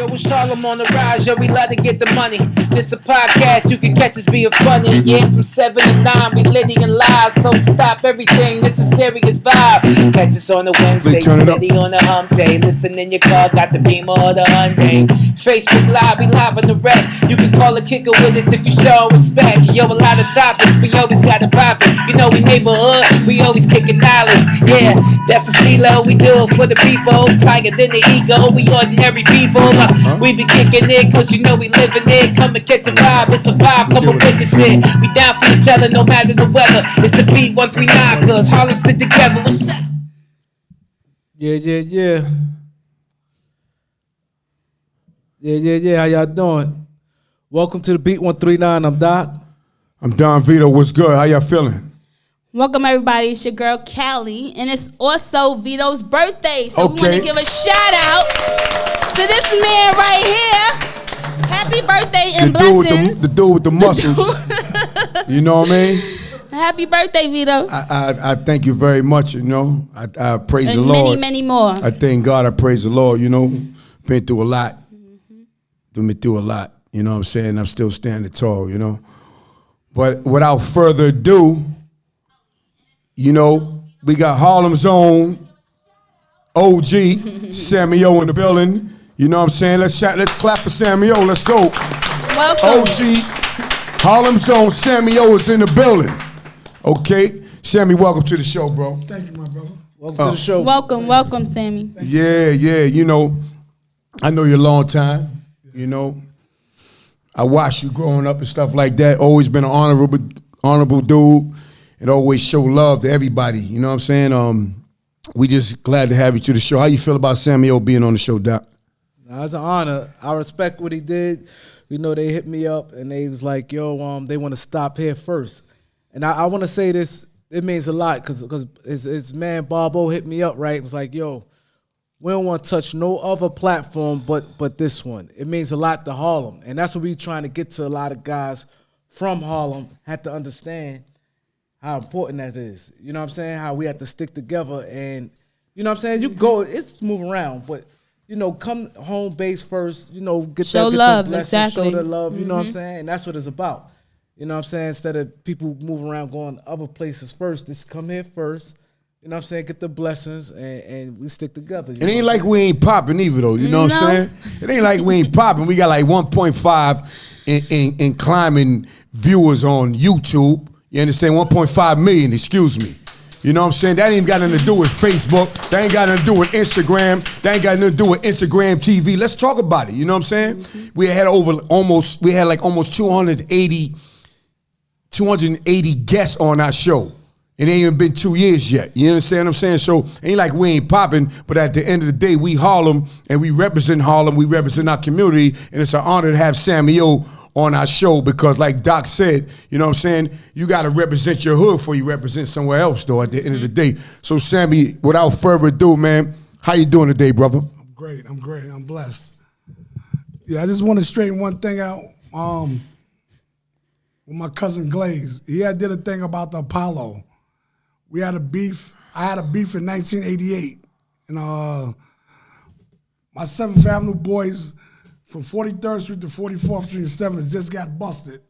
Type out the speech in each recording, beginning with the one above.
Yo, it's Harlem on the rise, yo, we love to get the money. This a podcast, you can catch us being funny. Yeah, from 7 to 9, we litty and live. So stop everything, this is serious vibe. Catch us on the Wednesday, steady on the hump day. Listen in your car, got the Beamer or the Hyundai. Facebook Live, we live on the rec. You can call a kicker with us if you show respect. Yo, a lot of topics, we always got it poppin'. You know we neighborhood, we always kicking dollars. Yeah, that's the stilo, we do it for the people. Higher than the ego, we ordinary people. We be kicking it, cause you know we living it. Come and catch a vibe, it's a vibe, come and with the shit. We down for each other, no matter the weather. It's the beat 139, cause Harlem stick together. What's up? Yeah. How y'all doing? Welcome to the Beat 139. I'm Doc. I'm Don Vito. What's good? How y'all feeling? Welcome everybody. It's your girl Callie, and it's also Vito's birthday. So we want to give a shout out to this man right here. Happy birthday and blessings. The dude with the muscles. You know what I mean? Happy birthday, Vito. I thank you very much. You know, I praise and the Lord. Many more. I thank God. I praise the Lord. You know, been through a lot. Been through a lot. You know what I'm saying? I'm still standing tall. You know, but without further ado, you know, we got Harlem's own OG Sammy O in the building. You know what I'm saying? Let's clap for Sammy O. Let's go. Welcome. OG Harlem's own Sammy O is in the building. Okay, Sammy, welcome to the show, bro. Thank you, my brother. Welcome to the show. Welcome, Sammy. Yeah. You know, I know you a long time. You know, I watched you growing up and stuff like that. Always been an honorable dude, and always show love to everybody. You know what I'm saying? We just glad to have you to the show. How you feel about Sammy O being on the show, Doc? It's an honor. I respect what he did. You know, they hit me up and they was like, yo, they want to stop here first. And I want to say this, it means a lot because his man Bobo hit me up, right? It was like, yo, we don't want to touch no other platform but this one. It means a lot to Harlem. And that's what we trying to get to. A lot of guys from Harlem had to understand how important that is. You know what I'm saying? How we have to stick together. And, you know what I'm saying? You go, it's moving around, but, you know, come home base first, you know, show love, blessing, exactly. show the love, you know what I'm saying? And that's what it's about. You know what I'm saying? Instead of people moving around going other places first, just come here first. You know what I'm saying? Get the blessings and we stick together. It ain't like we ain't popping either, though. You know what I'm saying? It ain't like we ain't popping. We got like 1.5 in climbing viewers on YouTube. You understand? 1.5 million, excuse me. You know what I'm saying? That ain't got nothing to do with Facebook. That ain't got nothing to do with Instagram. That ain't got nothing to do with Instagram TV. Let's talk about it. You know what I'm saying? We had almost 280 guests on our show. It ain't even been 2 years yet. You understand what I'm saying? So it ain't like we ain't popping, but at the end of the day, we Harlem and we represent Harlem. We represent our community, and it's an honor to have Sammy O on our show because, like Doc said, you know what I'm saying? You got to represent your hood before you represent somewhere else, though, at the end of the day. So, Sammy, without further ado, man, how you doing today, brother? I'm great. I'm blessed. Yeah, I just want to straighten one thing out. With my cousin Glaze, he had did a thing about the Apollo. We had a beef. I had a beef in 1988, and my 7th Avenue boys from 43rd Street to 44th Street and 7th just got busted.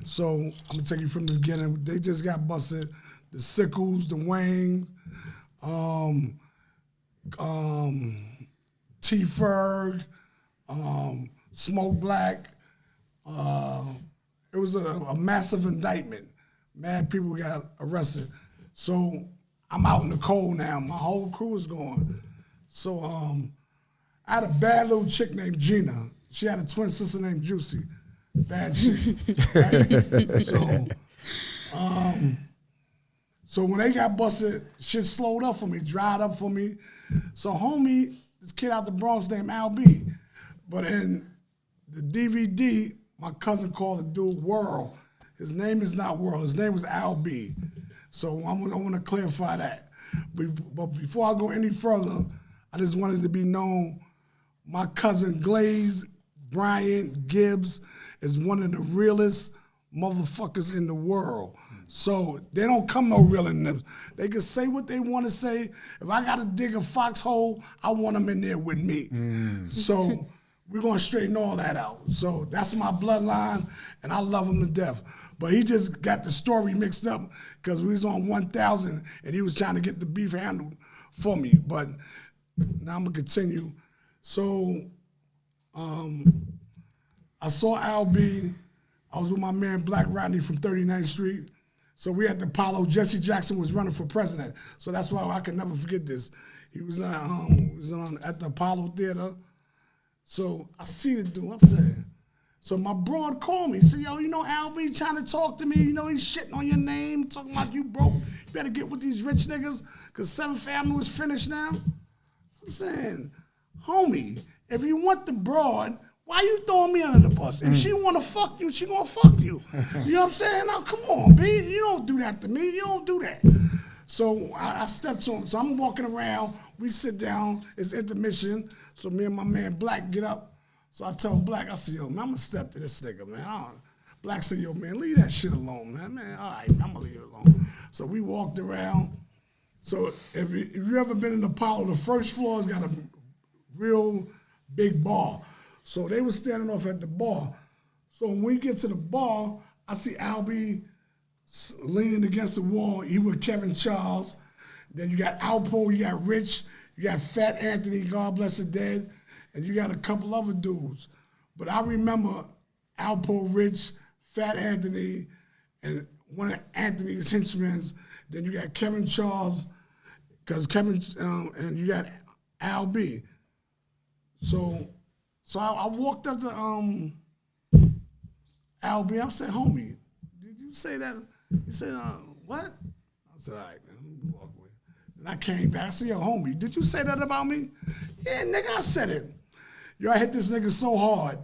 So I'm gonna take you from the beginning. They just got busted. The Sickles, the Wangs, T-Ferg, Smoke Black. It was a massive indictment. Mad people got arrested. So I'm out in the cold now. My whole crew is gone. So I had a bad little chick named Gina. She had a twin sister named Juicy. Bad chick. Right? So when they got busted, shit slowed up for me, dried up for me. So homie, this kid out the Bronx named Al B. But in the DVD, my cousin called the dude World. His name is not World. His name was Al B. So I want to clarify that. But before I go any further, I just wanted to be known. My cousin Glaze, Brian Gibbs, is one of the realest motherfuckers in the world. So they don't come no real in them. They can say what they want to say. If I got to dig a foxhole, I want them in there with me. So we're gonna straighten all that out. So that's my bloodline, and I love him to death. But he just got the story mixed up because we was on 1,000 and he was trying to get the beef handled for me. But now I'm gonna continue. So I saw Al B. I was with my man Black Rodney from 39th Street. So we at the Apollo. Jesse Jackson was running for president. So that's why I can never forget this. He was at the Apollo Theater. So I see the dude, I'm saying. So my broad called me. He said, yo, you know Al B trying to talk to me. You know he's shitting on your name, talking about you broke. You better get with these rich niggas because 7th Avenue is finished now. I'm saying, homie, if you want the broad, why you throwing me under the bus? If she want to fuck you, she gonna fuck you. You know what I'm saying? Now, come on, B. You don't do that to me. You don't do that. So I stepped to him. So I'm walking around. We sit down. It's intermission. So me and my man Black get up. So I tell Black, I said, yo, man, I'm going to step to this nigga, man. Black said, yo, man, leave that shit alone, man. Man, all right, I'm going to leave it alone. So we walked around. So if you ever been in Apollo, the first floor has got a real big bar. So they were standing off at the bar. So when we get to the bar, I see Albie leaning against the wall. He with Kevin Charles. Then you got Alpo, you got Rich, you got Fat Anthony, God bless the dead, and you got a couple other dudes. But I remember Alpo, Rich, Fat Anthony, and one of Anthony's henchmen. Then you got Kevin Charles, because Kevin, and you got Al B. So I walked up to Al B. I said, homie, did you say that? He said, what? I said, all right, man, let me walk away. And I came back. I said, yo, homie, did you say that about me? Yeah, nigga, I said it. Yo, I hit this nigga so hard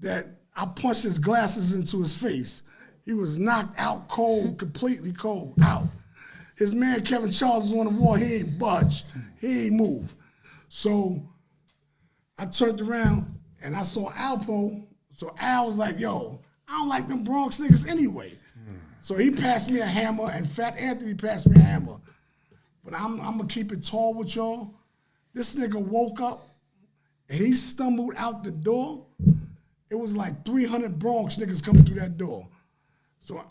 that I punched his glasses into his face. He was knocked out cold, completely cold, out. His man Kevin Charles was on the wall. He ain't budged. He ain't moved. So I turned around and I saw Alpo. So Al was like, yo, I don't like them Bronx niggas anyway. So he passed me a hammer and Fat Anthony passed me a hammer. But I'm gonna keep it tall with y'all. This nigga woke up and he stumbled out the door. It was like 300 Bronx niggas coming through that door. So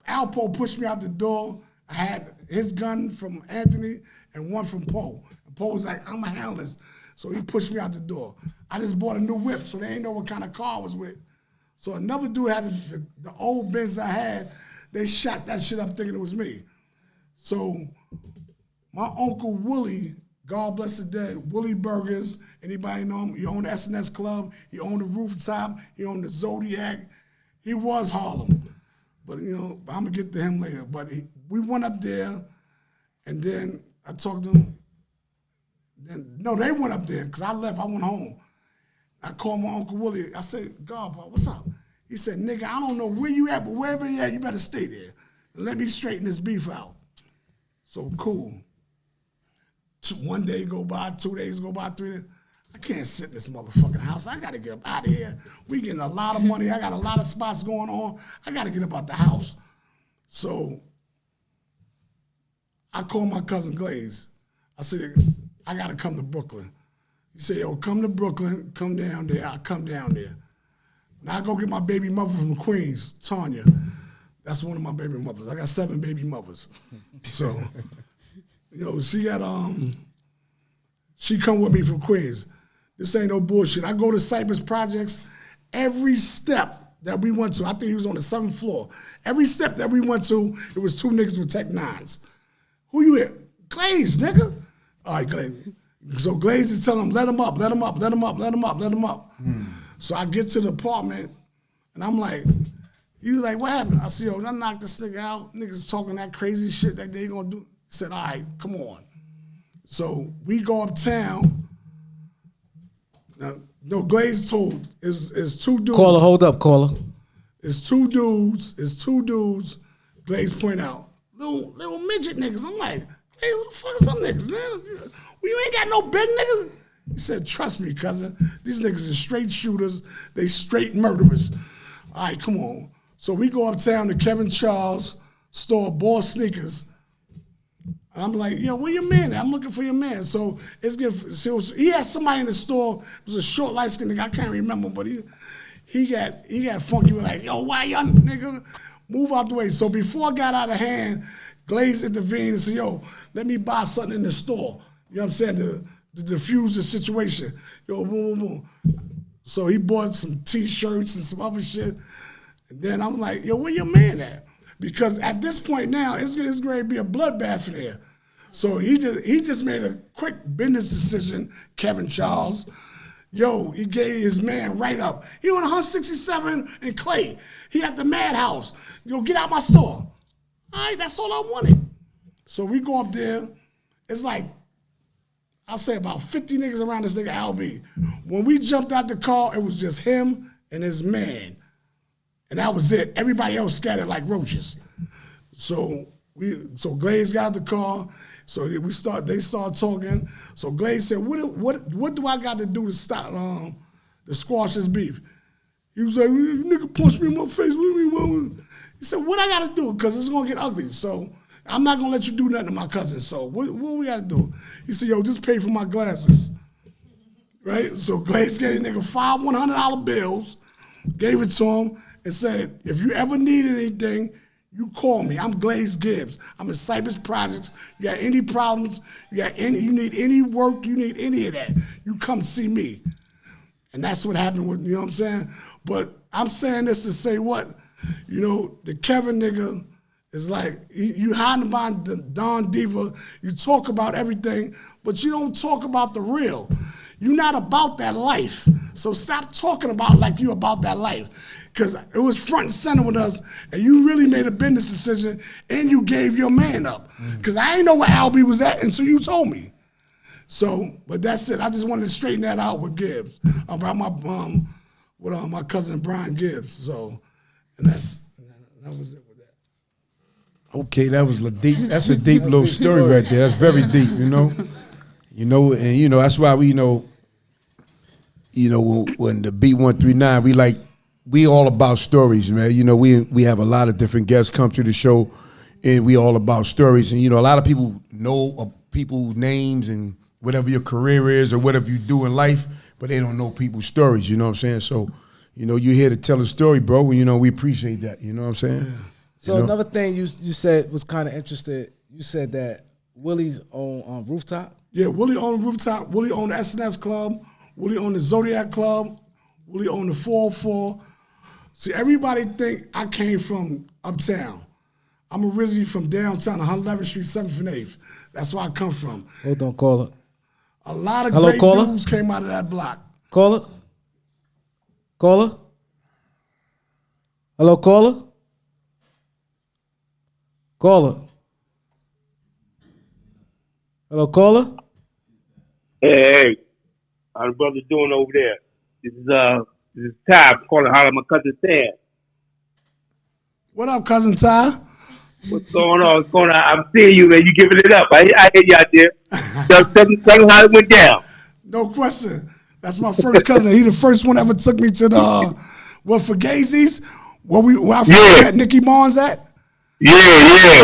Alpo pushed me out the door. I had his gun from Anthony and one from Poe. And Poe was like, I'm a handless. So he pushed me out the door. I just bought a new whip, so they ain't know what kind of car I was with. So another dude had the old Benz I had. They shot that shit up thinking it was me. So my Uncle Willie, God bless the dead, Willie Burgers, anybody know him? He owned the SNS Club, he owned the Rooftop, he owned the Zodiac. He was Harlem. But, you know, I'm going to get to him later. But we went up there, and then I talked to him. No, they went up there, because I left, I went home. I called my Uncle Willie. I said, Godpa, what's up? He said, nigga, I don't know where you at, but wherever you at, you better stay there. And let me straighten this beef out. So, cool. One day go by, 2 days go by, 3 days. I can't sit in this motherfucking house. I got to get up out of here. We getting a lot of money. I got a lot of spots going on. I got to get up out the house. So I called my cousin Glaze. I said, I got to come to Brooklyn. He said, yo, come to Brooklyn, come down there. I'll come down there. Now I go get my baby mother from Queens, Tanya. That's one of my baby mothers. I got 7 baby mothers. So, you know, she got, she come with me from Queens. This ain't no bullshit. I go to Cypress Projects. Every step that we went to, I think he was on the 7th floor. Every step that we went to, it was 2 niggas with Tech 9s. Who you with? Glaze, nigga. All right, Glaze. So Glaze is telling him, let him up, let him up, let him up, let him up, let him up. So I get to the apartment, and I'm like, he was like, what happened? I said, yo, I knocked this nigga out. Niggas talking that crazy shit that they gonna do. He said, all right, come on. So we go uptown. Now, no, Glaze told, it's 2 dudes. Caller, hold up, caller. It's 2 dudes, Glaze point out, little midget niggas. I'm like, hey, who the fuck is some niggas, man? You ain't got no big niggas. He said, trust me, cousin. These niggas are straight shooters. They straight murderers. All right, come on. So we go uptown to Kevin Charles' store, Ball Sneakers. I'm like, yo, where your man at? I'm looking for your man. So it's getting. So he had somebody in the store. It was a short, light skinned nigga. I can't remember, but he got funky with like, yo, why y'all nigga move out the way? So before I got out of hand, Glaze intervened and said, yo, let me buy something in the store. You know what I'm saying? To diffuse the situation. Yo, boom, boom, boom. So he bought some T-shirts and some other shit. And then I'm like, yo, where your man at? Because at this point now, it's going to be a bloodbath in there. So he just made a quick business decision, Kevin Charles. Yo, he gave his man right up. He on 167 in Clay. He at the Madhouse. Yo, get out my store. All right, that's all I wanted. So we go up there. It's like, I'll say about 50 niggas around this nigga LB. When we jumped out the car, it was just him and his man. And that was it. Everybody else scattered like roaches. So Glaze got the car. So they started talking. So Glaze said, what do I got to do to stop to squash this beef? He was like, you nigga punched me in my face. He said, what I got to do? Because it's going to get ugly. So I'm not going to let you do nothing to my cousin. So what we got to do? He said, yo, just pay for my glasses. Right? So Glaze gave the nigga 5 $100 bills, gave it to him, and said, if you ever need anything, you call me. I'm Glaze Gibbs. I'm in Cypress Projects. You got any problems, you need any work, you need any of that, you come see me. And that's what happened with, you know what I'm saying? But I'm saying this to say what? You know, the Kevin nigga is like, you hiding behind the Don Diva, you talk about everything, but you don't talk about the real. You're not about that life. So stop talking about like you about that life. Because it was front and center with us, and you really made a business decision, and you gave your man up. Because I didn't know where Albie was at until you told me. So, but that's it. I just wanted to straighten that out with Gibbs, about with my cousin Brian Gibbs. So, and that was it with that. Okay, that's a deep little story right there. That's very deep, you know. And that's why we when the B139, we all about stories, man. You know, we have a lot of different guests come to the show, and we all about stories. And a lot of people know people's names and whatever your career is or whatever you do in life, but they don't know people's stories. You know what I'm saying? So, you're here to tell a story, bro. We appreciate that. You know what I'm saying? Yeah. So another thing you said was kind of interested. You said that Willie's on Rooftop. Yeah, Willie owned Rooftop. Willie owned the SNS Club. Willie owned the Zodiac Club. Willie owned the 404. See, everybody think I came from uptown. I'm originally from downtown, 111th Street, 7th and 8th. That's where I come from. Hold on, caller. A lot of great dudes came out of that block. Caller? Caller? Hello, caller? Caller? Hello, caller? Hey, how the brother doing over there? This is Ty calling HARLEM, my cousin Sam. What up, cousin Ty? What's going on? I'm seeing you, man. You giving it up. I hear you out there. Tell them how it went down. No question. That's my first cousin. He the first one ever took me to the for Gazy's, where I first met Nicky Barnes at. Yeah.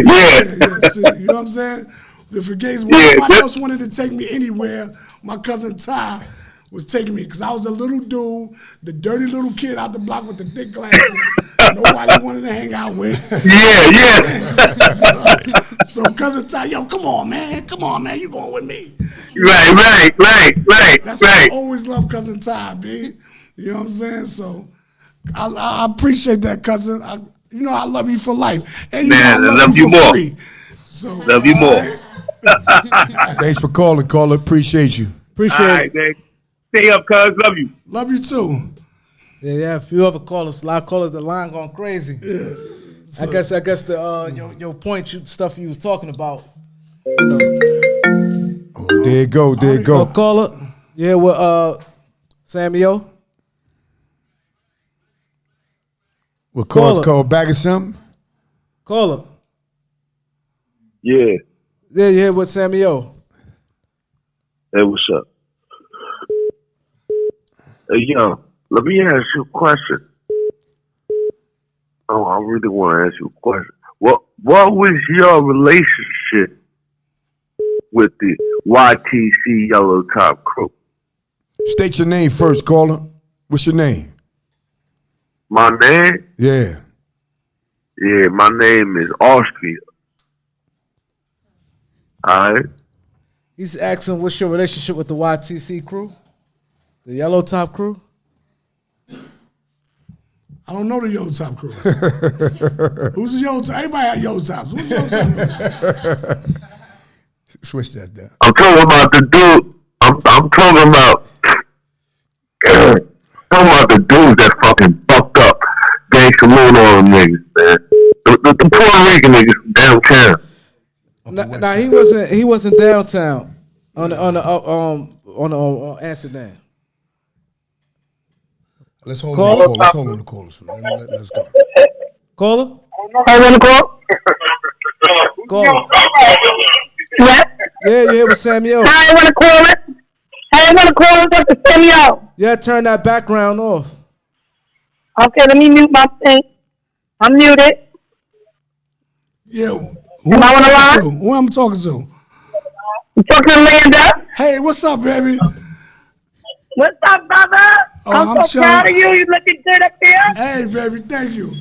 See, you know what I'm saying? The Fugazi, when nobody else wanted to take me anywhere, my cousin Ty was taking me because I was a little dude, the dirty little kid out the block with the thick glasses. Nobody wanted to hang out with. Yeah. So cousin Ty, yo, come on, man, you going with me? Right. That's why I always love cousin Ty, B. You know what I'm saying? So I appreciate that, cousin. I love you for life, and I love you more. Free. So love you more. Thanks for calling, caller. Appreciate you. Appreciate it. Man. Stay up, cuz. Love you. Love you too. Yeah. If you ever call us, a lot of callers, the line going crazy. Yeah. So, I guess the your point, stuff you was talking about. Oh, there you go. Caller. Yeah, with Sammy O. What calls call back or something? Caller. Yeah. Yeah, you here with Sammy O. Hey, what's up? Hey, yo, let me ask you a question. Oh, I really want to ask you a question. What was your relationship with the YTC Yellow Top crew. State your name first, caller. What's your name? My name? Yeah. Yeah, my name is Austria. Alright? He's asking, what's your relationship with the YTC crew? The Yellow Top crew? I don't know the Yellow Top crew. Who's the Yellow Top? Everybody had Yellow Tops. Who's the Yellow Top? Switch that down. I'm talking about the dude. I'm talking about the dudes that fucking fucked up. Gangsta moon on them niggas, man. The Puerto Rican niggas from downtown. Nah, he wasn't downtown on Amsterdam. Let's hold Caller? on the call. Let's hold on the callers. Let's go. Caller? I want to call. Caller. What? Yeah, you here with Samuel. I want to call it. I want to call it Dr. Samuel. Yeah, turn that background off. Okay, let me mute my thing. I'm muted. Yeah. Am I on the line? Who am I talking to? I'm talking to Linda. Hey, what's up, baby? What's up, brother? Oh, I'm so proud of you. You looking good up there. Hey, baby, thank you.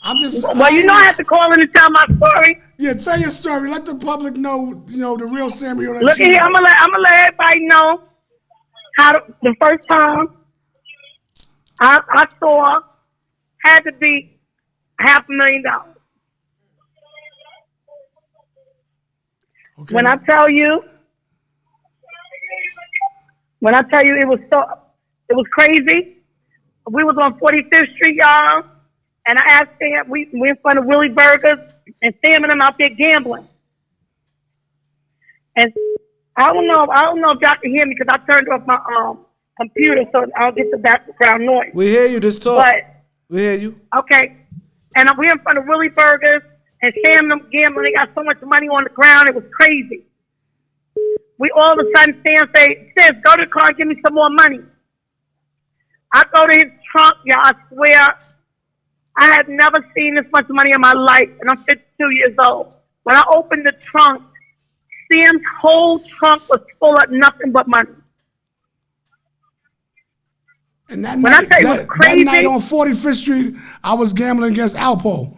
I'm just. Well, you know I have to call in and tell my story. Yeah, tell your story. Let the public know, the real Samuel. Look at here. I'm gonna let everybody know how the first time I saw had to be $500,000. Okay. When I tell you it was crazy. We was on 45th Street, y'all, and I asked Sam, we in front of Willie Burgers, and Sam and them out there gambling. And I don't know if y'all can hear me because I turned off my computer so I'll get the background noise. We hear you, just talk. But We hear you. okay, and we in front of Willie Burgers, and Sam and them gambling. They got so much money on the ground, it was crazy. We all of a sudden, Sam say, "Sis, go to the car and give me some more money." I go to his trunk, y'all. I swear, I had never seen this much money in my life, and I'm 52 years old. When I opened the trunk, Sam's whole trunk was full of nothing but money. And that When night, I tell you it was crazy, that night on 45th Street, I was gambling against Alpo.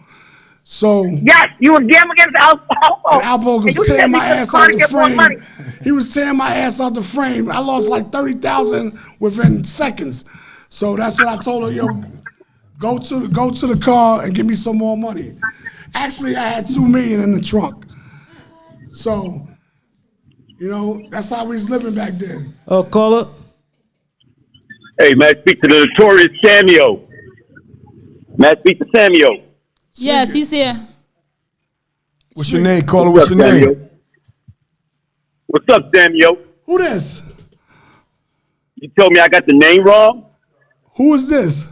So yes, you were gambling against Alpo. and Alpo was And you tearing said my you ass just out to the get more money. frame. He was tearing my ass out the frame. I lost like 30,000 within seconds. So that's what I told her, yo, go to the car and give me some more money. Actually, I had $2 million in the trunk. So, that's how we was living back then. Oh, caller. Hey, may I speak to the notorious Samuel? May I speak to Samuel? Yes, he's here. What's your name, caller? What's your Samuel? name? What's up, Samuel? Who this? You told me I got the name wrong? Who is this?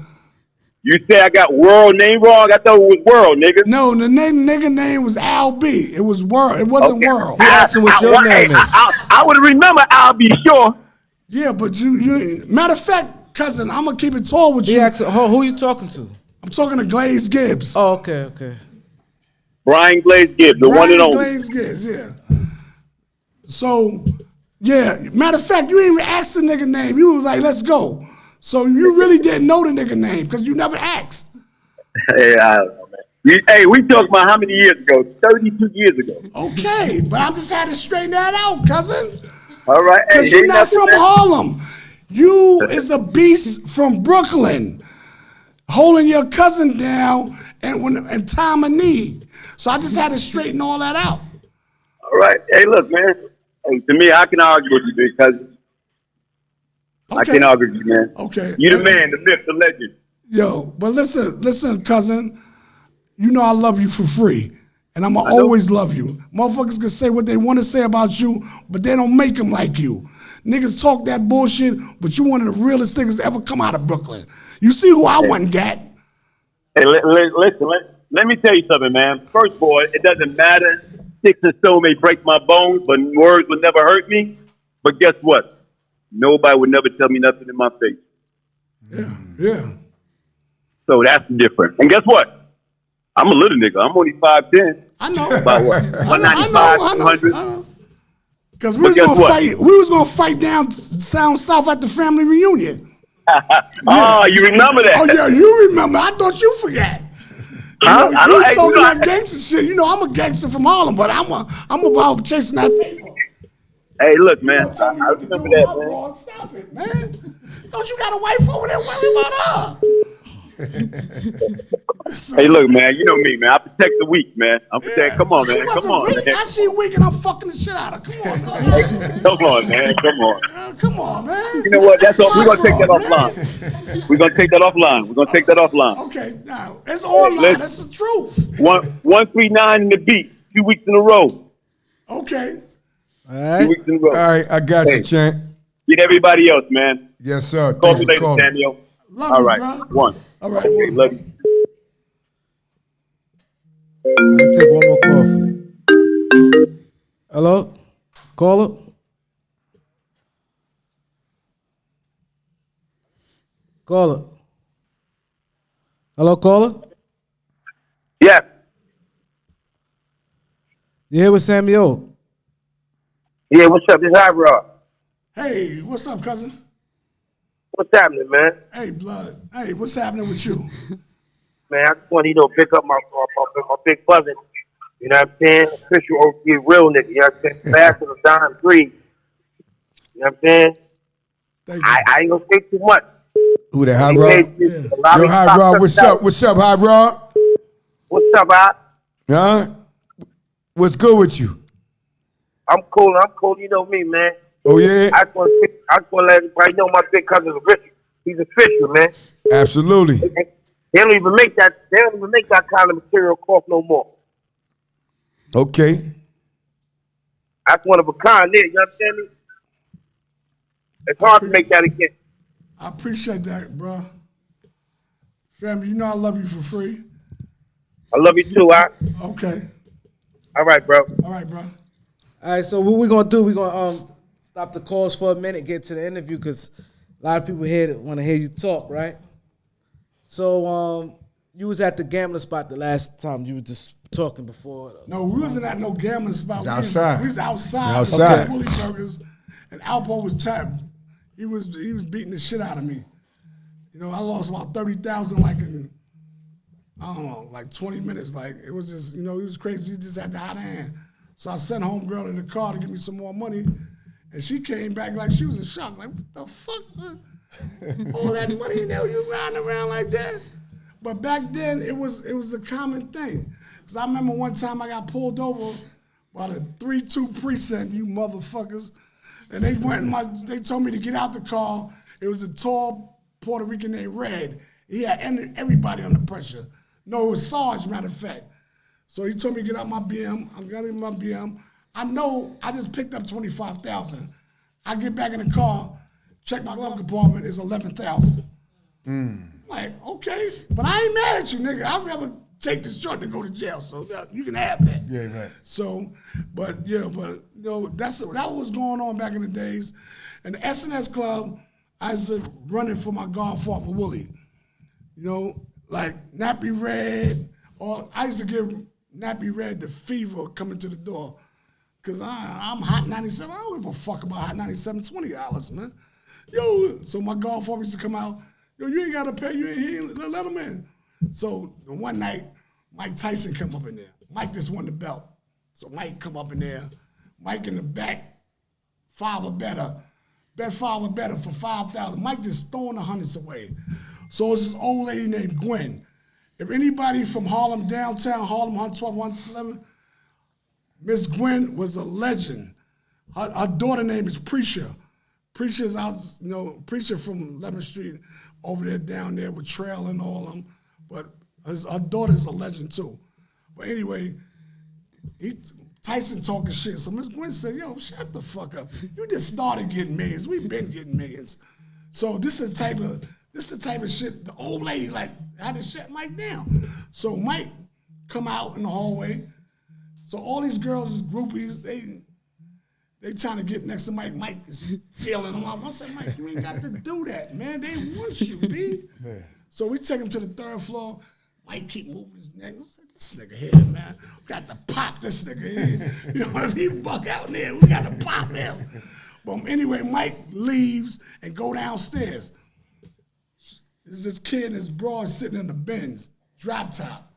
You say I got world name wrong? I thought it was world, nigga. No, the nigga name was Al B. It was World. It wasn't Okay. World. He asking what your name is. I would remember, I'll be sure. Yeah, but you matter of fact, cousin, I'm gonna keep it tall with He you. asked, who you talking to? I'm talking to Glaze Gibbs. Oh, okay. Brian Glaze Gibbs, the one and only. Glaze Gibbs, yeah. So, yeah, matter of fact, you didn't even ask the nigga name. You was like, let's go. So you really didn't know the nigga name because you never asked. Hey, I don't know, man. We talked about how many years ago? 32 years ago. Okay, but I just had to straighten that out, cousin. All right. Because Hey, you're ain't not nothing, from man. Harlem. You is a beast from Brooklyn, holding your cousin down in time of need. So I just had to straighten all that out. All right. Hey, look, man. Hey, to me, I can argue with you, big cousin. I Okay. can argue with you, man. Okay. You the man, the myth, the legend. Yo, but listen, cousin. You know I love you for free. And I'ma always love you. Motherfuckers can say what they want to say about you, but they don't make them like you. Niggas talk that bullshit, but you one of the realest niggas to ever come out of Brooklyn. You see who I went got? Hey, listen, let me tell you something, man. First of all, it doesn't matter. Sticks and stone may break my bones, but words will never hurt me. But guess what? Nobody would never tell me nothing in my face. Yeah. So that's the difference. And guess what? I'm a little nigga. I'm only 5'10". I know. About what? 195, 200. I know. Because we was gonna fight down south at the family reunion. Oh, you remember that? Oh yeah, you remember. I thought you forgot. Huh? You I don't. was talking that gangster shit. You know, I'm a gangster from Harlem, but I'm about chasing that paper. Hey, look, man. Tell me I what to remember do with that, my man. broad. Stop it, man. Don't you got a wife over there worrying about her? Hey, look, man. You know me, man. I protect the weak, man. I'm protect. Come on, man. Come on, weak. man. I see weak and I'm fucking the shit out of her. Come on, Come on, man. Come on. come on, man. You know what? That's all. We're gonna take that offline. We're gonna take that offline. We're gonna take that offline. Okay, now it's online. That's the truth. 139 in the beat. 2 weeks in a row. Okay. All 2 right. weeks in a row. All right, I got you, champ. Get everybody else, man. Yes, sir. Call Thanks me for later, calling. Samuel. Love All you, right. bro. One. All right. Okay, One. love you. I'll take one more call for you. Hello? Caller? Caller? Hello, caller? Yeah. You here with Sammy O? Yeah, what's up? This is Rob. Hey, what's up, cousin? What's happening, man? Hey, blood. Hey, what's happening with you? Man, I just want to, pick up my big cousin. You know what I'm saying? Official OG real nigga. You know what I'm saying? Faster than Don 3. You know what I'm saying? Thank you. I ain't gonna say too much. Who that, High He Rod? made Yo, a lot of High top Rod, what's touchdowns. up? What's up, High Rod? What's up, Al? Huh? What's good with you? I'm cool. You know me, man. Oh, yeah? I just want to let everybody know my big cousin is rich. He's official, man. Absolutely. They don't even make that. They don't even make that kind of material cost no more. Okay. That's one of a kind there. You understand me? It's hard to make that again. I appreciate that, bro. Family, you know I love you for free. I love you too, Al. Okay. All right, bro. All right, bro. All right, so what we're going to do, we're going to stop the calls for a minute, get to the interview, because a lot of people here want to hear you talk, right? So you was at the gambling spot the last time you were just talking before. No, we wasn't at no gambling spot. Outside. We was outside. Outside. Woolly Burgers, and Alpo was tapped. He was beating the shit out of me. You know, I lost about 30,000 like in, I don't know, like 20 minutes. Like it was just, you know, it was crazy. He just had the hot hand. So I sent homegirl in the car to give me some more money, and she came back like she was in shock. Like, what the fuck? All that money in there, you riding around like that? But back then, it was a common thing. Because I remember one time I got pulled over by the 3-2 precinct, you motherfuckers. And they they told me to get out the car. It was a tall Puerto Rican named Red. He had everybody under pressure. No, it was Sarge, matter of fact. So he told me to get out my BM. I got in my BM. I know I just picked up 25,000. I get back in the car, check my glove compartment, it's 11,000. Like, okay, but I ain't mad at you, nigga. I'd rather take the short than go to jail, so you can have that. Yeah, right. So, but you know, that was going on back in the days. And the SNS Club, I was running for my godfather, Willie. You know, like Nappy Red, or I used to give Nappy Red the fever coming to the door. Cause I'm Hot 97. I don't give a fuck about Hot 97, $20, man. Yo, so my godfather used to come out. Yo, you ain't gotta pay. You ain't here. Let him in. So one night, Mike Tyson come up in there. Mike just won the belt. So Mike come up in there. Mike in the back, 5 or better. Bet 5 or better for 5,000. Mike just throwing the hundreds away. So it's this old lady named Gwen. If anybody from Harlem, downtown Harlem, 112, 111, Miss Gwen was a legend. Her daughter name is Preacher. Preacher's out, you know, Preacher from 11th Street over there, down there with Trail and all them. But her daughter's a legend too. But anyway, Tyson talking shit. So Miss Gwen said, yo, shut the fuck up. You just started getting millions. We've been getting millions. So this is the type of shit the old lady like had to shut Mike down. So Mike come out in the hallway. So all these girls is groupies, they trying to get next to Mike. Mike is feeling them. I said, Mike, you ain't got to do that, man. They want you, B. Yeah. So we take him to the 3rd floor. Mike keep moving his neck. I said, this nigga here, man. We got to pop this nigga here. You know what I mean? Buck out there. We got to pop him. But anyway, Mike leaves and go downstairs. There's this kid and his bro sitting in the Benz, drop top.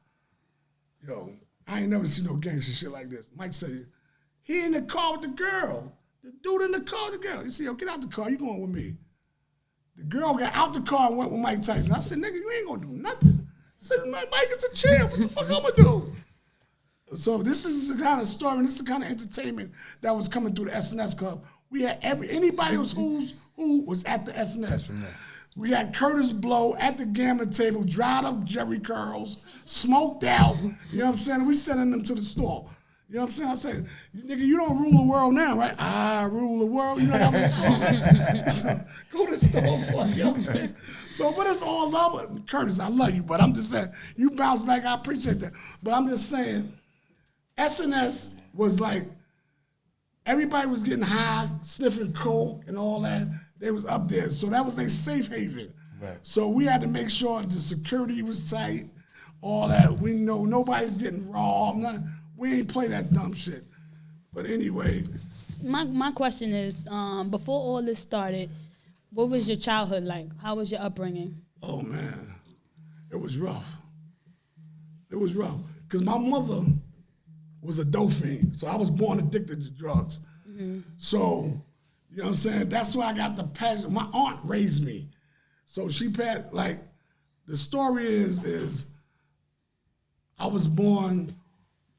Yo, I ain't never seen no gangster shit like this. Mike said, he in the car with the girl. The dude in the car with the girl. He said, yo, get out the car. You going with me. The girl got out the car and went with Mike Tyson. I said, nigga, you ain't gonna do nothing. I said, Mike is a champ. What the fuck I'm gonna do? So this is the kind of story, and this is the kind of entertainment that was coming through the SNS Club. We had anybody who was at the SNS. We had Curtis Blow at the gambling table, dried up Jerry curls, smoked out. You know what I'm saying? We sending them to the store. You know what I'm saying? I said, nigga, you don't rule the world now, right? I rule the world. You know that was song, right? So, go to the store for it, you know what I'm saying? So, but it's all love. Curtis, I love you, but I'm just saying, you bounce back, I appreciate that. But I'm just saying, SNS was like, everybody was getting high, sniffing coke and all that. They was up there. So that was their safe haven. Right. So we had to make sure the security was tight, all that. We know nobody's getting robbed. We ain't play that dumb shit. But anyway. My question is, before all this started, what was your childhood like? How was your upbringing? Oh, man. It was rough. It was rough. Because my mother was a dope fiend. So I was born addicted to drugs. Mm-hmm. So, you know what I'm saying? That's why I got the passion. My aunt raised me. So she passed, like, the story is I was born,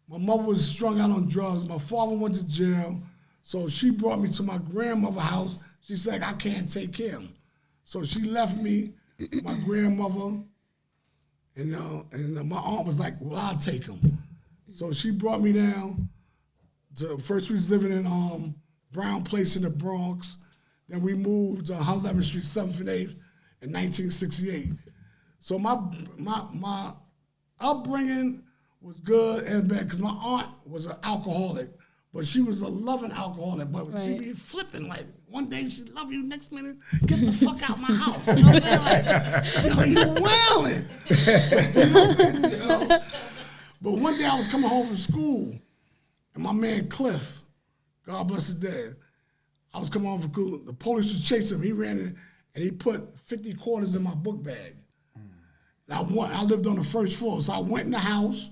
my mother was strung out on drugs. My father went to jail. So she brought me to my grandmother's house. She said, I can't take care of him. So she left me, my grandmother, and my aunt was like, well, I'll take him. So she brought me down to, first we was living in Brown Place in the Bronx. Then we moved to 111th Street, 7th and 8th in 1968. So my upbringing was good and bad because my aunt was an alcoholic, but she was a loving alcoholic, but right. She'd be flipping. Like, one day she'd love you, next minute, get the fuck out my house. You know what I'm saying? Like, you're wailing. You know what I'm saying? But one day I was coming home from school, and my man Cliff, God bless his dad, I was coming home from school. The police was chasing him. He ran in, and he put 50 quarters in my book bag. And I lived on the first floor, so I went in the house,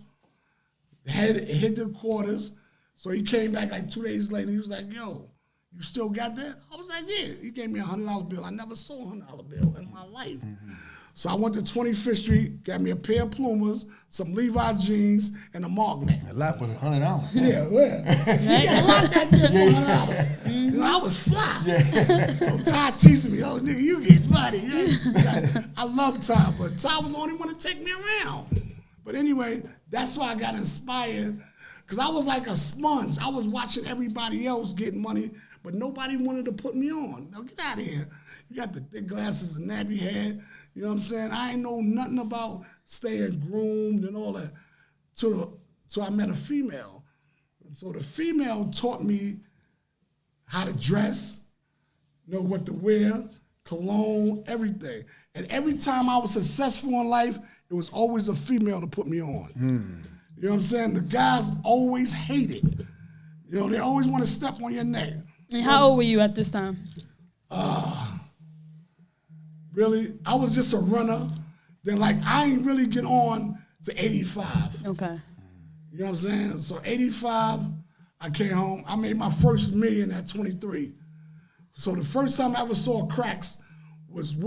hid the quarters. So he came back like 2 days later. He was like, yo, you still got that? I was like, yeah. He gave me a $100 bill. I never saw a $100 bill in my life. Mm-hmm. So I went to 25th Street, got me a pair of Pumas, some Levi jeans, and a Markman. A lot for $100. Yeah, well. You got a lot that shit for $100. Mm-hmm. You know, I was fly. Yeah. So Ty teasing me, oh, nigga, you get money. I love Ty, but Ty was the only one to take me around. But anyway, that's why I got inspired, because I was like a sponge. I was watching everybody else get money, but nobody wanted to put me on. Now, get out of here. You got the thick glasses and nappy head. You know what I'm saying? I ain't know nothing about staying groomed and all that. So I met a female. So the female taught me how to dress, know what to wear, cologne, everything. And every time I was successful in life, it was always a female to put me on. You know what I'm saying? The guys always hated. You know, they always want to step on your neck. And how old were you at this time? Really, I was just a runner. Then, like, I ain't really get on to 85. Okay. You know what I'm saying? So 85, I came home. I made my first million at 23. So the first time I ever saw cracks was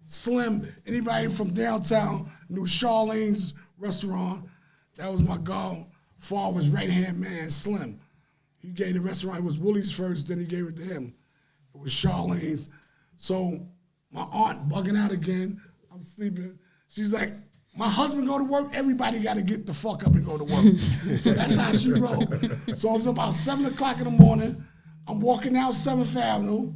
Slim. Anybody from downtown knew Charlene's restaurant. That was my godfather's right-hand man, Slim. He gave the restaurant, it was Willie's first, then he gave it to him. It was Charlene's. So my aunt bugging out again. I'm sleeping. She's like, my husband go to work, everybody got to get the fuck up and go to work. So that's how she rolled. So it's about 7 o'clock in the morning. I'm walking down 7th Avenue.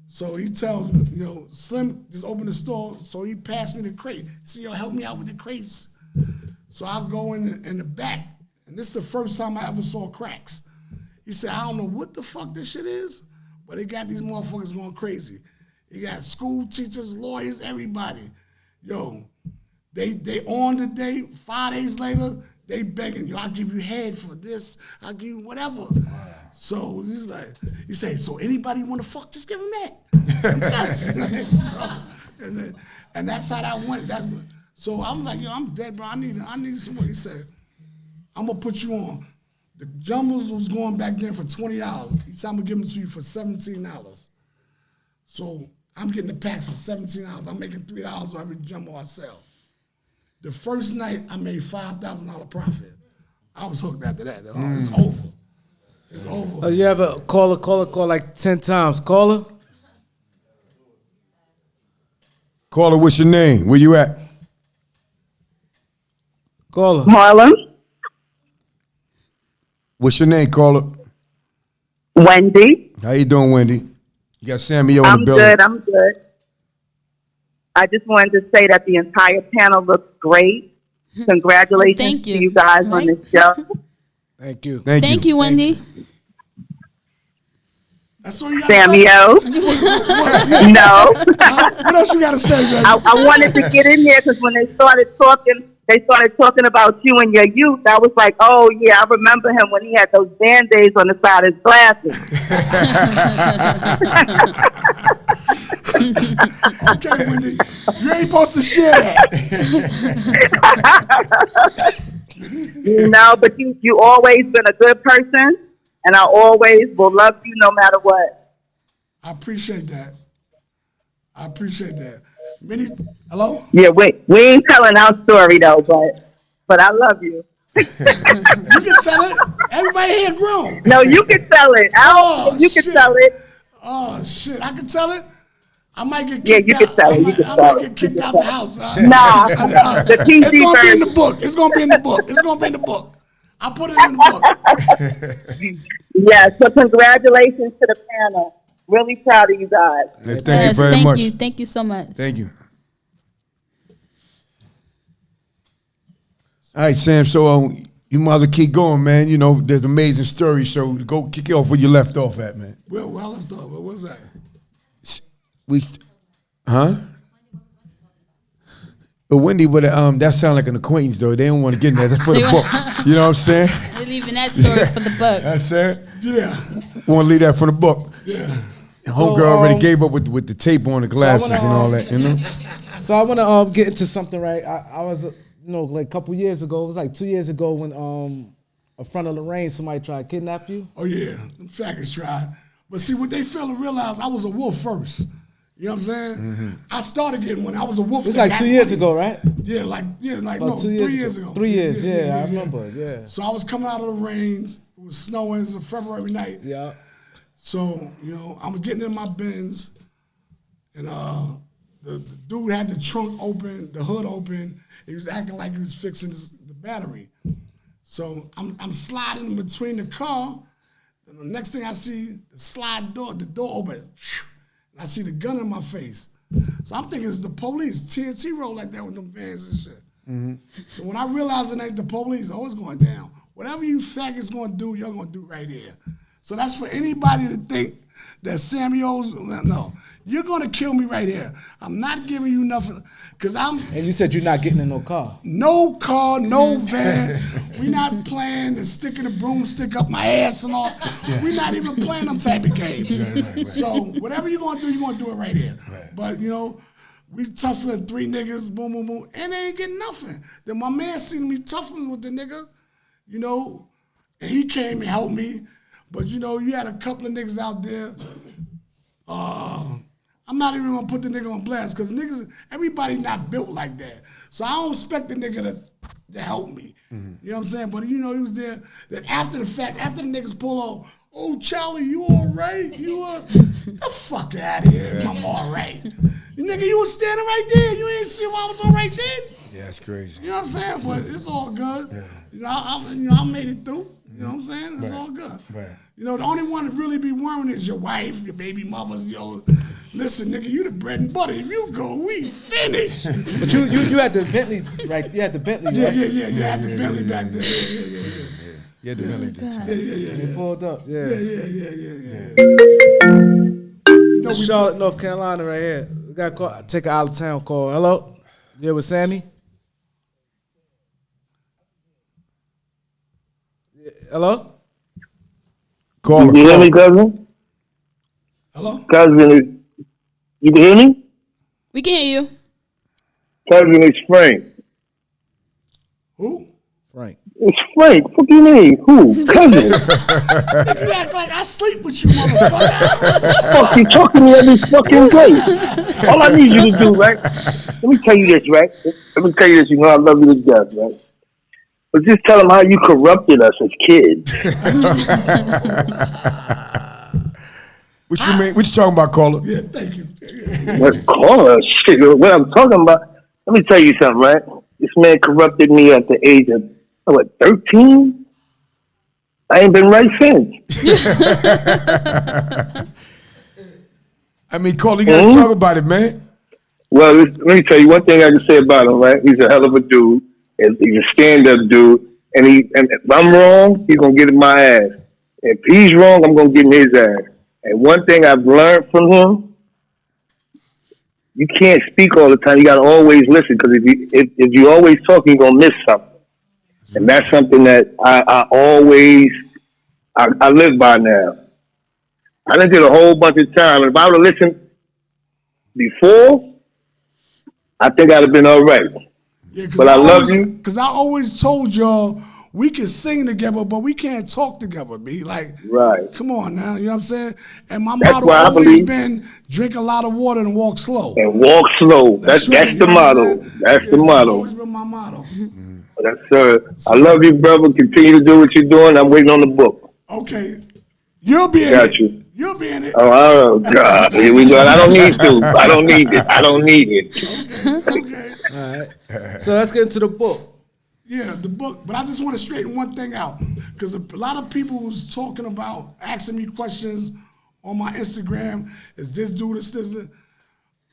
So he tells me, you know, Slim just opened the store. So he passed me the crate. So, yo, help me out with the crates. So I go in the back, and this is the first time I ever saw cracks. He said, I don't know what the fuck this shit is, but they got these motherfuckers going crazy. You got school teachers, lawyers, everybody. Yo, They on the day, 5 days later, they begging you, I'll give you head for this, I'll give you whatever. So he's like, he say, so anybody want to fuck, just give him that. So, and that's how that went. So I'm like, yo, I'm dead, bro. I need someone. He said, I'm gonna put you on. The jumbos was going back then for $20. He said, I'm gonna give them to you for $17. So I'm getting the packs for $17. I'm making $3 on every jumbo I sell. The first night, I made $5,000 profit. I was hooked after that. It's over. It's over. You ever call like 10 times? Caller? Caller, what's your name? Where you at? Caller. Harlem. What's your name, caller? Wendy. How you doing, Wendy? You got Sammy on the building. I'm good. I just wanted to say that the entire panel looks great. Congratulations to you guys on this show. Thank you. Thank you, Wendy. That's all you got Sammy O. No. What else you got to say, baby? I wanted to get in there because when they started talking about you and your youth, I was like, oh, yeah, I remember him when he had those Band-Aids on the side of his glasses. Okay, Wendy, you ain't supposed to share that. No, but you always been a good person, and I always will love you no matter what. I appreciate that. Minnie, hello? Yeah, we ain't telling our story though, but I love you. You can tell it. Everybody here grown. No, you can tell it. You can tell it. Oh shit, I can tell it. I might get kicked Yeah, you out. can tell it. I might get kicked out the house. Nah, the PG It's gonna be in version. the book. It's gonna be in the book. I put it in the book. Yeah, so congratulations to the panel. Really proud of you guys. Yeah, thank you very much. Thank you so much. Thank you. All right, Sam. So you might as well keep going, man. You know, there's amazing stories. So go kick it off where you left off at, man. Where I left off? What was that? But Wendy, but that sound like an acquaintance though. They don't want to get in there. That's for the book. You know what I'm saying? We're leaving that story for the book. That's it. Yeah. Want to leave that for the book. Yeah. Homegirl already gave up with the tape on the glasses and all that, you know? So I want to get into something, right? I was, like a couple years ago, it was like 2 years ago when in front of Lorraine, somebody tried to kidnap you. Oh, yeah. Them faggots tried. But see, what they failed to realize, I was a wolf first. You know what I'm saying? Mm-hmm. I started getting one. I was a wolf. It was like 2 years ago, right? Yeah, About 3 years ago. 3 years, yeah, I remember, yeah. So I was coming out of the rains. It was snowing. It was a February night. Yeah. So, I was getting in my Benz, and the dude had the trunk open, the hood open. He was acting like he was fixing the battery. So I'm sliding in between the car, and the next thing I see, the door opens, and I see the gun in my face. So I'm thinking it's the police. TNT roll like that with them vans and shit. Mm-hmm. So when I realized it ain't the police, it's going down. Whatever you faggots gonna do, you're gonna do right here. So that's for anybody to think that Samuel's, no. You're gonna kill me right here. I'm not giving you nothing, cause I'm. And you said you're not getting in no car. No car, no van. We not playing the sticking the broomstick up my ass and all. Yeah. We not even playing them type of games. Right. So whatever you're gonna do it right here. Right. But we tussling 3 niggas, boom, boom, boom, and they ain't getting nothing. Then my man seen me tussling with the nigga, and he came and helped me. But you had a couple of niggas out there. I'm not even gonna put the nigga on blast because niggas, everybody not built like that. So I don't expect the nigga to help me. Mm-hmm. You know what I'm saying? But he was there. That after the fact, after the niggas pull off, oh Charlie, you all right? You the fuck out of here? Yeah. I'm all right. Nigga, you was standing right there. You ain't see why I was all right then. Yeah, it's crazy. You know what I'm saying? But it's all good. Yeah. I made it through. You know what I'm saying? It's all good. Right. The only one that really be worrying is your wife, your baby mothers, listen, nigga, you the bread and butter. If you go, we finish. But you had the Bentley, right? You had the Bentley, right? Yeah. You had the Bentley back there. Yeah. You had the Bentley at the time. Yeah. They pulled up, yeah. Yeah. Charlotte, North Carolina right here. We got to take an out of town call. Hello? You here with Sammy? Hello? Call You can hear me, cousin? Hello? Cousin, you can hear me? We can hear you. Cousin, it's Frank. Who? Frank. It's Frank. What do you mean? Who? Cousin. You act like I sleep with you, motherfucker. Fuck, you talking to me every fucking day. All I need you to do, right? Let me tell you this, right? Let me tell you this. You know I love you to death, right? But just tell them how you corrupted us as kids. What you mean? What you talking about, caller? Yeah, thank you. What caller? Shit. What I'm talking about? Let me tell you something, right? This man corrupted me at the age of, 13? I ain't been right since. I mean, caller, you gotta talk about it, man. Well, let me tell you one thing I can say about him, right? He's a hell of a dude. And he's a stand-up dude. And if I'm wrong, he's going to get in my ass. If he's wrong, I'm going to get in his ass. And one thing I've learned from him, you can't speak all the time. You got to always listen, because if you always talk, you're going to miss something. And that's something that I always live by now. I done did a whole bunch of time. If I would have listened before, I think I'd have been all right. Yeah, but I love you. Because I always told y'all we can sing together, but we can't talk together, B. Like, right. Come on now, you know what I'm saying? And my That's motto why I always believe- been drink a lot of water and walk slow. And walk slow. That's right, the you know motto. what I'm saying? That's the That's motto. always been my motto. That's sir. I love you, brother. Continue to do what you're doing. I'm waiting on the book. Okay. You'll be in Got it. you. You'll be in it. Oh God. Here we go. I don't need to. I don't need it. I don't need it. Okay. All right. So let's get into the book. Yeah, the book. But I just want to straighten one thing out, because a lot of people was talking about, asking me questions on my Instagram. Is this dude this?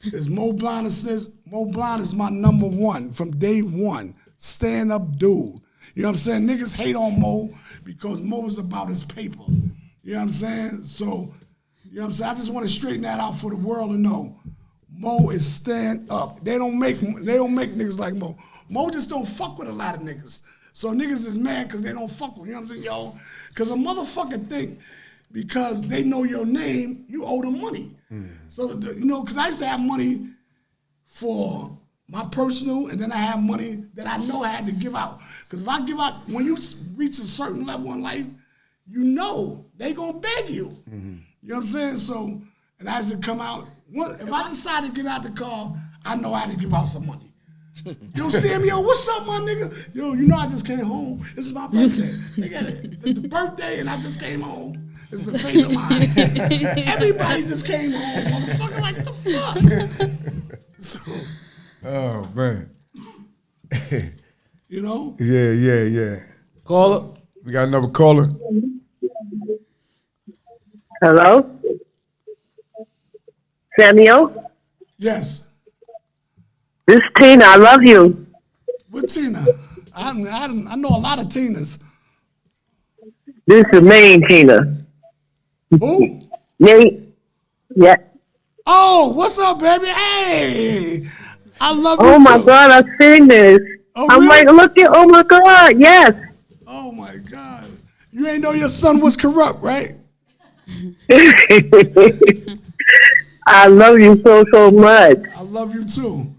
Is Mo Blind this? Mo Blind is my number one from day one. Stand up dude. You know what I'm saying? Niggas hate on Mo because Mo is about his paper. You know what I'm saying? So, you know what I'm saying? I just want to straighten that out for the world to know. Mo is stand up. They don't make niggas like Mo. Mo just don't fuck with a lot of niggas. So niggas is mad because they don't fuck with, you know what I'm saying? Yo, because a motherfucker think because they know your name, you owe them money. So, you know, because I used to have money for my personal, and then I have money that I know I had to give out. Because if I give out, when you reach a certain level in life, you know they gonna beg you. You know what I'm saying? So, and I used to come out. If I decide to get out the car, I know I had to give out some money. Yo, Sammy, yo, what's up, my nigga? Yo, you know I just came home. This is my birthday. They got it. The birthday, and I just came home. It's the favorite line. Everybody just came home, motherfucker. Like, what the fuck? So, Oh man. you know? Yeah. Caller. We got another caller. Hello? Samuel? Yes. This is Tina. I love you. What Tina? I know a lot of Tinas. This is main Tina. Who? Nate? Yeah. Oh, what's up, baby? Hey, I love you Oh my too. God, I've seen this. Oh, I'm really? like, look at, oh my God, yes. Oh my God. You ain't know your son was corrupt, right? I love you so much. I love you too.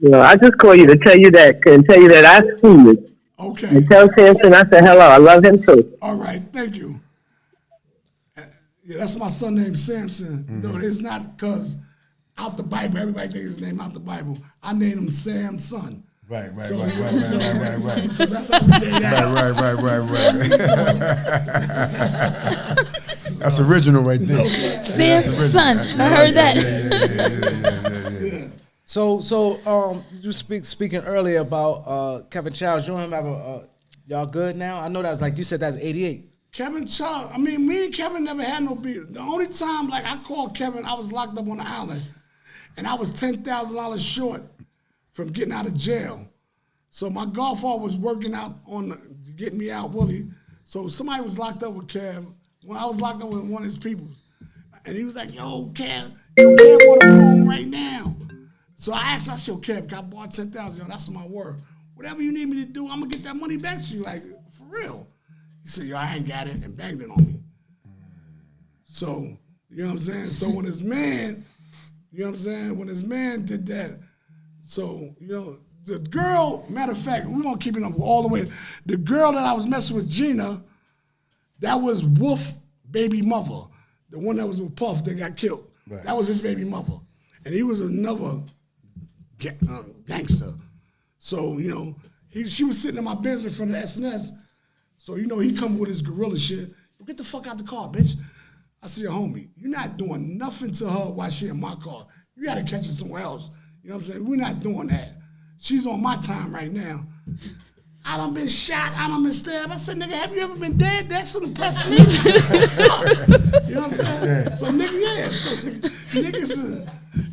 You know, I just call you to tell you that I've seen it. Okay. And tell Samson I said hello. I love him too. All right. Thank you. Yeah, that's my son named Samson. No, it's not because out the Bible. Everybody thinks his name out the Bible. I named him Sam Son. Right. So that's how we named that. Right. That's original right there. Sam, son, I heard that. Yeah. So you speaking earlier about Kevin Childs. You and him have y'all good now? I know that was like you said that's 88. Kevin Childs, I mean, me and Kevin never had no beef. The only time, like, I called Kevin, I was locked up on the island, and I was $10,000 short from getting out of jail. So my godfather was working out on getting me out, Willie. So somebody was locked up with Kev. When I was locked up with one of his people, and he was like, yo, Kev on the phone right now. So I asked him, I said, yo, Kev, can I borrow $10,000? Yo, that's my word. Whatever you need me to do, I'm going to get that money back to you, like, for real. He said, yo, I ain't got it, and banged it on me. So, you know what I'm saying? So when his man, you know what I'm saying? When his man did that, so, you know, the girl, matter of fact, we're gonna keep it up all the way. The girl that I was messing with, Gina, that was Wolf baby mother. The one that was with Puff that got killed. Right. That was his baby mother. And he was another gangster. So, you know, she was sitting in my Benz in front of the SNS. So, you know, he come with his gorilla shit. Get the fuck out the car, bitch. I said, yo, homie, you're not doing nothing to her while she in my car. You gotta catch her somewhere else. You know what I'm saying? We're not doing that. She's on my time right now. I done been shot, I done been stabbed. I said, nigga, have you ever been dead? That should impress me. You know what I'm saying? So, nigga, yeah. So, niggas,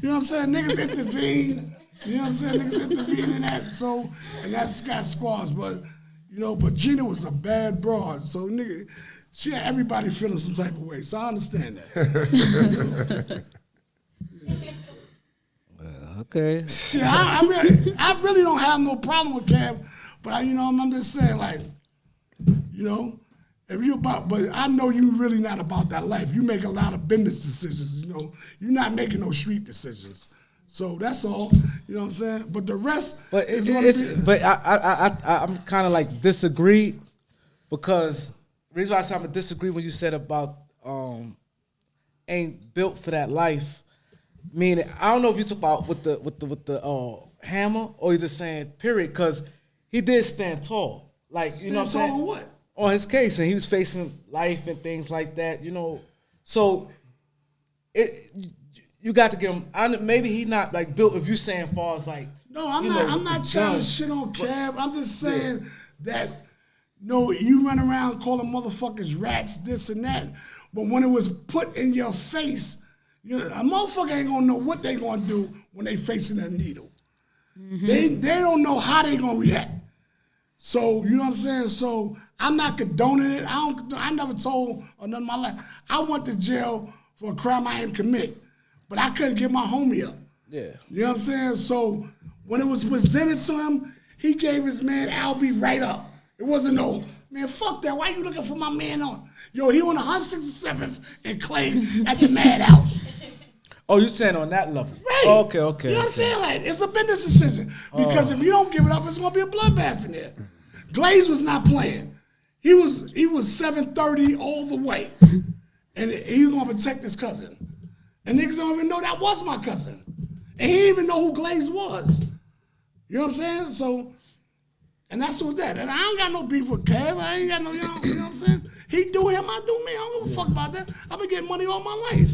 you know what I'm saying? Niggas intervene. You know what I'm saying? Niggas intervene in that. So, and that's got squads. But, you know, but Gina was a bad broad. So, nigga, she had everybody feeling some type of way. So, I understand that. Okay. Yeah, I really don't have no problem with Cab, but I'm just saying, like, you know, if you about, but I know you really not about that life. You make a lot of business decisions. You know, you're not making no street decisions. So that's all. You know what I'm saying? But the rest, but but I'm kind of like disagree because the reason why I said I'm disagree when you said about ain't built for that life. Meaning, I don't know if you talk about with the hammer or you just saying period, because he did stand tall. Like, you know what I'm saying? On what? On his case, and he was facing life and things like that, you know. So you got to give him. Maybe he not like built. If you saying far as like, no, I'm not trying to shit on Cab. I'm just saying that you run around calling motherfuckers rats, this and that, but when it was put in your face. You know, a motherfucker ain't gonna know what they gonna do when they facing a needle. Mm-hmm. They don't know how they gonna react. So, you know what I'm saying? So I'm not condoning it. I never told or none of my life. I went to jail for a crime I didn't commit, but I couldn't get my homie up. Yeah. You know what I'm saying? So when it was presented to him, he gave his man Albie right up. It wasn't no, man, fuck that. Why you looking for my man on? Yo, he on the 167th and Clay at the Madhouse. Oh, you saying on that level? Right. Oh, okay. You know what I'm saying? Like, it's a business decision. Because if you don't give it up, it's gonna be a bloodbath in there. Glaze was not playing. He was 730 all the way. And he was gonna protect his cousin. And niggas don't even know that was my cousin. And he didn't even know who Glaze was. You know what I'm saying? So, and that's what's that. And I don't got no beef with Kev. I ain't got no, you know what I'm saying? He do him, I do me. I don't give a fuck about that. I've been getting money all my life.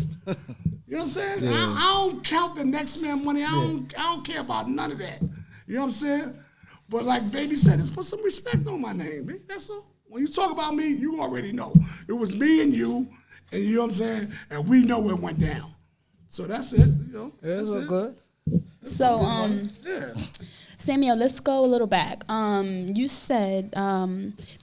You know what I'm saying? Yeah. I don't count the next man money. I don't care about none of that. You know what I'm saying? But like Baby said, just put some respect on my name, man. That's all. When you talk about me, you already know. It was me and you know what I'm saying? And we know what went down. So that's it, you know. Yeah, it's all good. So, yeah. Samuel, let's go a little back. You said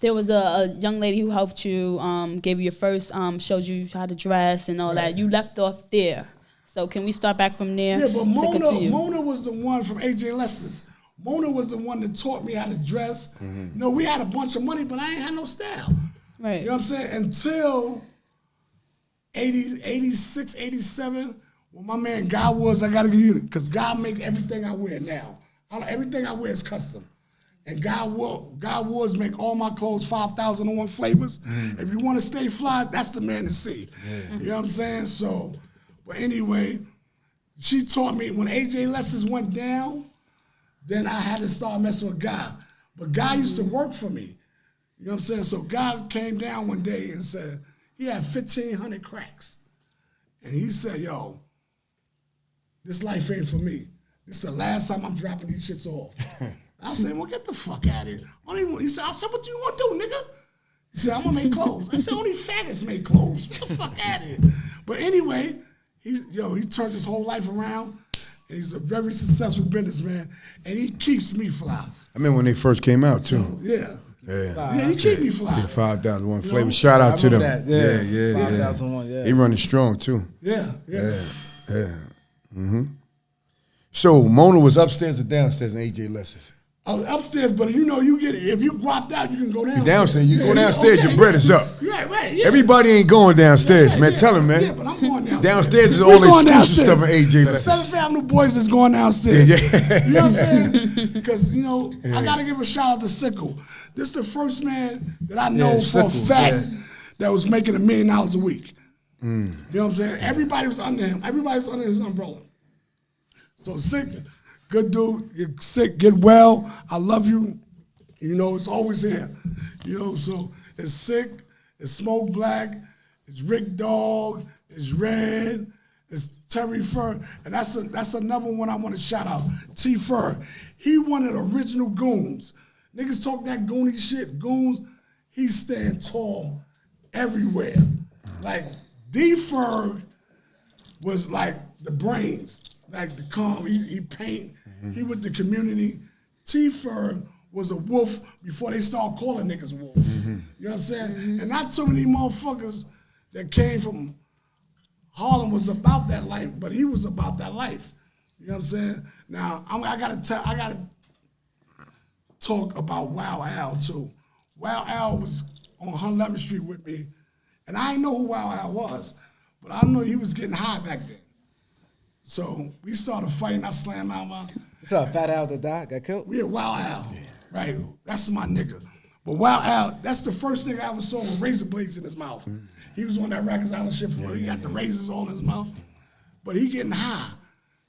there was a young lady who helped you, gave you your first, showed you how to dress and all that. You left off there. So can we start back from there? Yeah, but Mona was the one from AJ Lester's. Mona was the one that taught me how to dress. Mm-hmm. You know, we had a bunch of money, but I ain't had no style. Right. You know what I'm saying? Until 86, 87, when my man God was, I got to give you, because God make everything I wear now. Everything I wear is custom. And God Woods make all my clothes 5,001 flavors. Mm. If you want to stay fly, that's the man to see. Yeah. You know what I'm saying? So, but anyway, she taught me when AJ Lester's went down, then I had to start messing with God. But God used to work for me. You know what I'm saying? So God came down one day and said, he had 1,500 cracks. And he said, yo, this life ain't for me. This is the last time I'm dropping these shits off. I said, well, get the fuck out of here. He said, what you want to do, nigga? He said, I'm going to make clothes. I said, only faggots make clothes. Get the fuck out of here. But anyway, he turned his whole life around. And he's a very successful businessman. And he keeps me fly. I mean, when they first came out, too. So, yeah, he keep me fly. Yeah, 5,001 flavor. Shout out to them. Yeah. 5,001, yeah. He running strong, too. Yeah. Mm-hmm. So Mona was upstairs or downstairs in AJ Lester's? Upstairs, but you know, you get it. If you dropped out, you can go downstairs. Downstairs, you go downstairs, your bread is up. Right. Yeah. Everybody ain't going downstairs, man. Tell him, man. Yeah, but I'm going downstairs. Downstairs is all the exclusive stuff in AJ The lessons. 7th Avenue boys is going downstairs. Yeah. You know what I'm saying? Because, you know, I got to give a shout out to Sickle. This is the first man that I know for a fact that was making $1 million a week. You know what I'm saying? Everybody was under him. Everybody was under his umbrella. So Sick, good dude. Get sick, get well. I love you. You know, it's always here. You know, so it's Sick, it's Smoke Black, it's Rick Dog, it's Red, it's Terry Fur, and that's another one I want to shout out. T Fur. He one of the original goons. Niggas talk that goony shit. Goons, he stand tall everywhere. Like D Ferg was like the brains, like the calm. He paint. He with the community. T Ferg was a wolf before they started calling niggas wolves. You know what I'm saying? And not too many motherfuckers that came from Harlem was about that life, but he was about that life. You know what I'm saying? Now I gotta talk about Wow Al too. Wow Al was on 111th Street with me, and I didn't know who Wow Al was, but I know he was getting high back then. So we started fighting. I slammed out my. You saw Fat Al that died, got killed? Yeah, Wow Al. Yeah. Right, that's my nigga. But Wow Al, that's the first thing I ever saw with razor blades in his mouth. He was on that Rikers Island shit for he got the razors all in his mouth. But he getting high.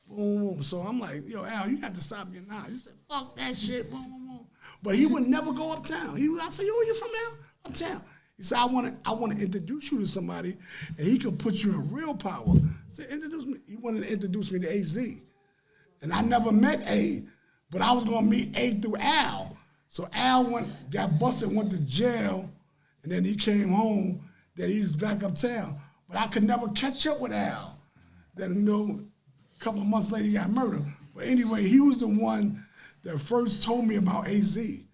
Boom, boom. So I'm like, yo, Al, you got to stop getting high. He said, fuck that shit, boom, boom, boom. But he would never go uptown. I said, yo, where you from, Al? Uptown. He said, I want to introduce you to somebody, and he could put you in real power. I said, introduce me. He wanted to introduce me to AZ. And I never met A, but I was going to meet A through Al. So Al got busted, went to jail, and then he came home. Then he was back uptown. But I could never catch up with Al. Then, you know, a couple of months later, he got murdered. But anyway, he was the one that first told me about AZ. He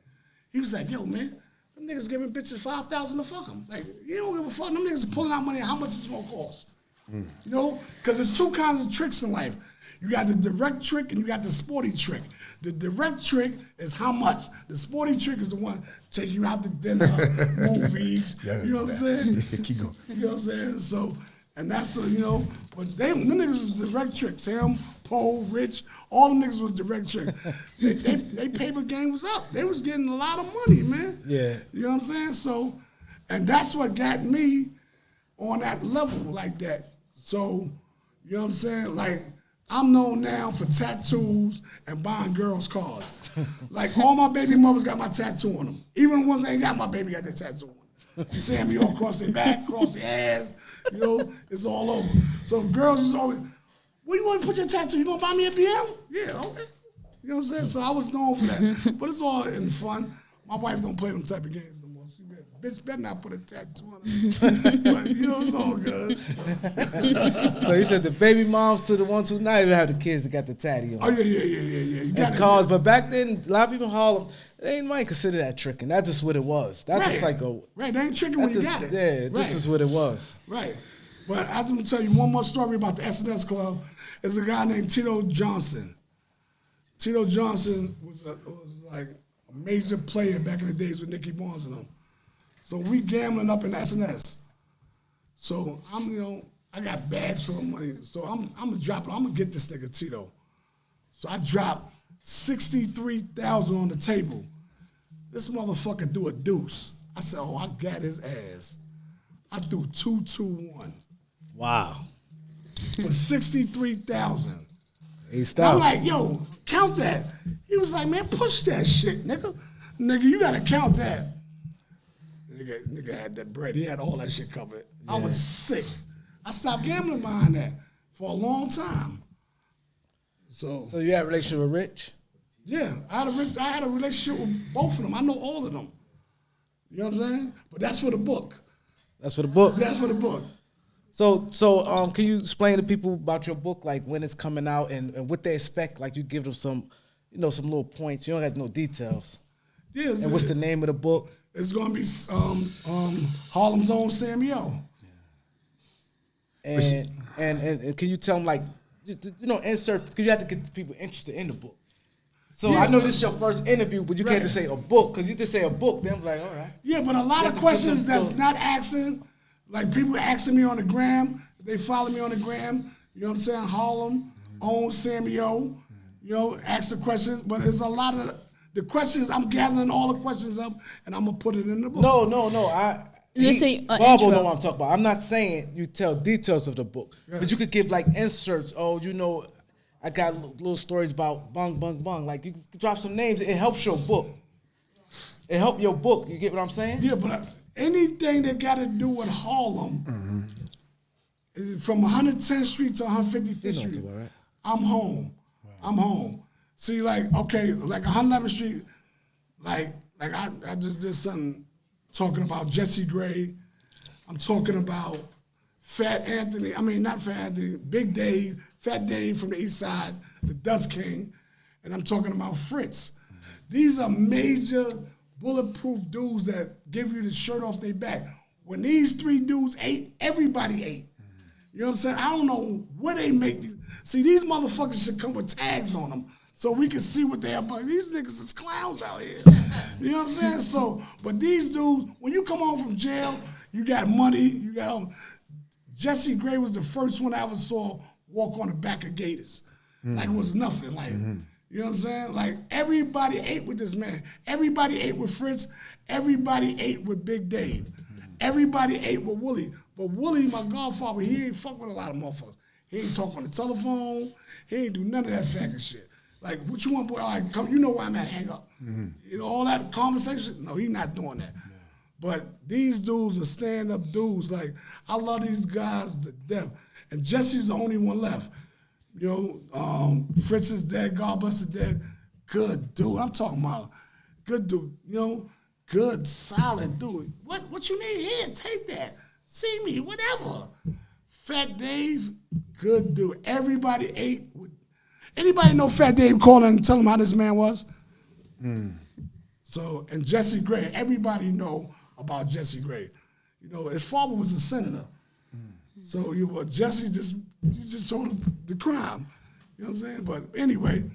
was like, yo, man, them niggas giving bitches $5,000 to fuck them. Like, you don't give a fuck. Them niggas are pulling out money. How much it's going to cost? You know? Because there's two kinds of tricks in life. You got the direct trick and you got the sporty trick. The direct trick is how much. The sporty trick is the one take you out to dinner, movies. You know what I'm saying? Keep going. You know what I'm saying? So, and that's you know, but them niggas was direct tricks. Him, Poe, Rich, all them niggas was direct trick. They paper game was up. They was getting a lot of money, man. Yeah. You know what I'm saying? So, and that's what got me on that level like that. So, you know what I'm saying? Like, I'm known now for tattoos and buying girls' cars. Like, all my baby mothers got my tattoo on them. Even the ones that ain't got my baby got their tattoo on them. You see me all across their back, across their ass, you know, it's all over. So girls is always, where you want to put your tattoo? You gonna buy me a BM? Yeah, okay. You know what I'm saying? So I was known for that. But it's all in fun. My wife don't play them type of games no more. She bitch better not put a tattoo on her. But, you know, it's all good. So you said the baby moms to the ones who not even have the kids that got the tatty on. Oh, yeah. You got And cars, but back then, a lot of people in Harlem, they might consider that tricking. That's just what it was. That's just like a... Right, they ain't tricking when you got it. Yeah, this is what it was. Right. But I'm going to tell you one more story about the SNS Club. There's a guy named Tito Johnson. Tito Johnson was like a major player back in the days with Nicky Barnes and them. So we gambling up in SNS. So I got bags full of money. So I'm gonna drop it. I'm gonna get this nigga Tito. So I dropped $63,000 on the table. This motherfucker do a deuce. I said, oh, I got his ass. I threw 2-2-1. Wow. For $63,000. He stopped. I'm like, yo, count that. He was like, man, push that shit, nigga. Nigga, you gotta count that. Nigga had that bread. He had all that shit covered. Yeah. I was sick. I stopped gambling behind that for a long time. So you had a relationship with Rich? Yeah, I had a relationship with both of them. I know all of them. You know what I'm saying? But that's for the book. That's for the book? That's for the book. So can you explain to people about your book, like when it's coming out and what they expect? Like you give them some little points. You don't have no details. Yeah. And what's the name of the book? It's gonna be Harlem's own Sammy O. And can you tell them, like, insert, because you have to get people interested in the book. So I know this is your first interview, but you can't just say a book, because you just say a book, then I'm like, all right. Yeah, but a lot of questions that's not asking, like people asking me on the gram, they follow me on the gram, you know what I'm saying, HARLEM, own Sammy O, you know, ask the questions, but it's a lot of the questions, I'm gathering all the questions up, and I'm going to put it in the book. No. Bob will know intro. what I'm talking about. I'm not saying you tell details of the book, but you could give like inserts. Oh, you know, I got little stories about bung, bung, bung. Like you can drop some names. It helps your book. It helps your book. You get what I'm saying? Yeah, but anything that got to do with Harlem, from 110th Street to 155th Street, I'm home. I'm home. See, like, okay, like 111th Street, like I just did something talking about Jesse Gray. I'm talking about Fat Anthony. I mean, not Fat Anthony, Big Dave, Fat Dave from the East Side, the Dust King, and I'm talking about Fritz. These are major bulletproof dudes that give you the shirt off their back. When these three dudes ate, everybody ate. You know what I'm saying? I don't know where they make these. See, these motherfuckers should come with tags on them so we can see what they are. But these niggas is clowns out here. You know what I'm saying? So, but these dudes, when you come home from jail, you got money, you got. Jesse Gray was the first one I ever saw walk on the back of Gators. Like it was nothing. Like, you know what I'm saying? Like everybody ate with this man. Everybody ate with Fritz. Everybody ate with Big Dave. Everybody ate with Wooly. But Wooly, my godfather, he ain't fuck with a lot of motherfuckers. He ain't talk on the telephone. He ain't do none of that faggot shit. Like, what you want, boy? All right, come, you know where I'm at, hang up. You know, all that conversation? No, he not doing that. But these dudes are stand-up dudes. Like, I love these guys to death. And Jesse's the only one left. You know, Fritz is dead, Godbus is dead. Good dude. I'm talking about good dude, you know, good, solid dude. What you need here? Take that. See me, whatever. Fat Dave, good dude. Everybody ate with. Anybody know Fat Dave? Call him and tell him how this man was. So, and Jesse Gray, everybody know about Jesse Gray. You know, his father was a senator. So Jesse just told him the crime. You know what I'm saying? But anyway.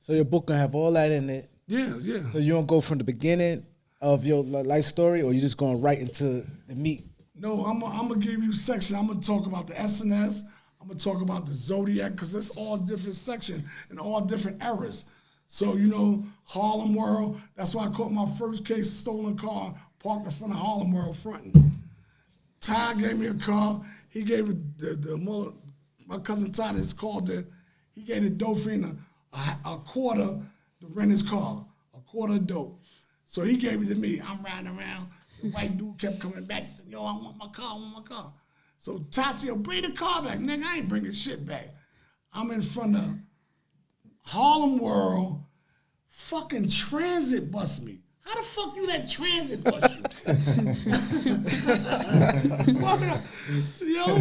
So your book gonna have all that in it. Yeah. So you don't go from the beginning of your life story, or you just going right into the meat? No, I'm gonna give you section. I'm gonna talk about the SNS. I'm gonna talk about the Zodiac, because it's all different sections and all different eras. So, you know, Harlem World, that's why I caught my first case, stolen car, parked in front of Harlem World fronting. Ty gave me a car. He gave it my cousin Ty is called it. He gave the dope fiend a quarter to rent his car, a quarter of dope. So he gave it to me. I'm riding around. The white dude kept coming back. He said, yo, I want my car. So Ty said, bring the car back. Nigga, I ain't bringing shit back. I'm in front of Harlem World. Fucking transit bust me. How the fuck you let transit bust you? So, yo,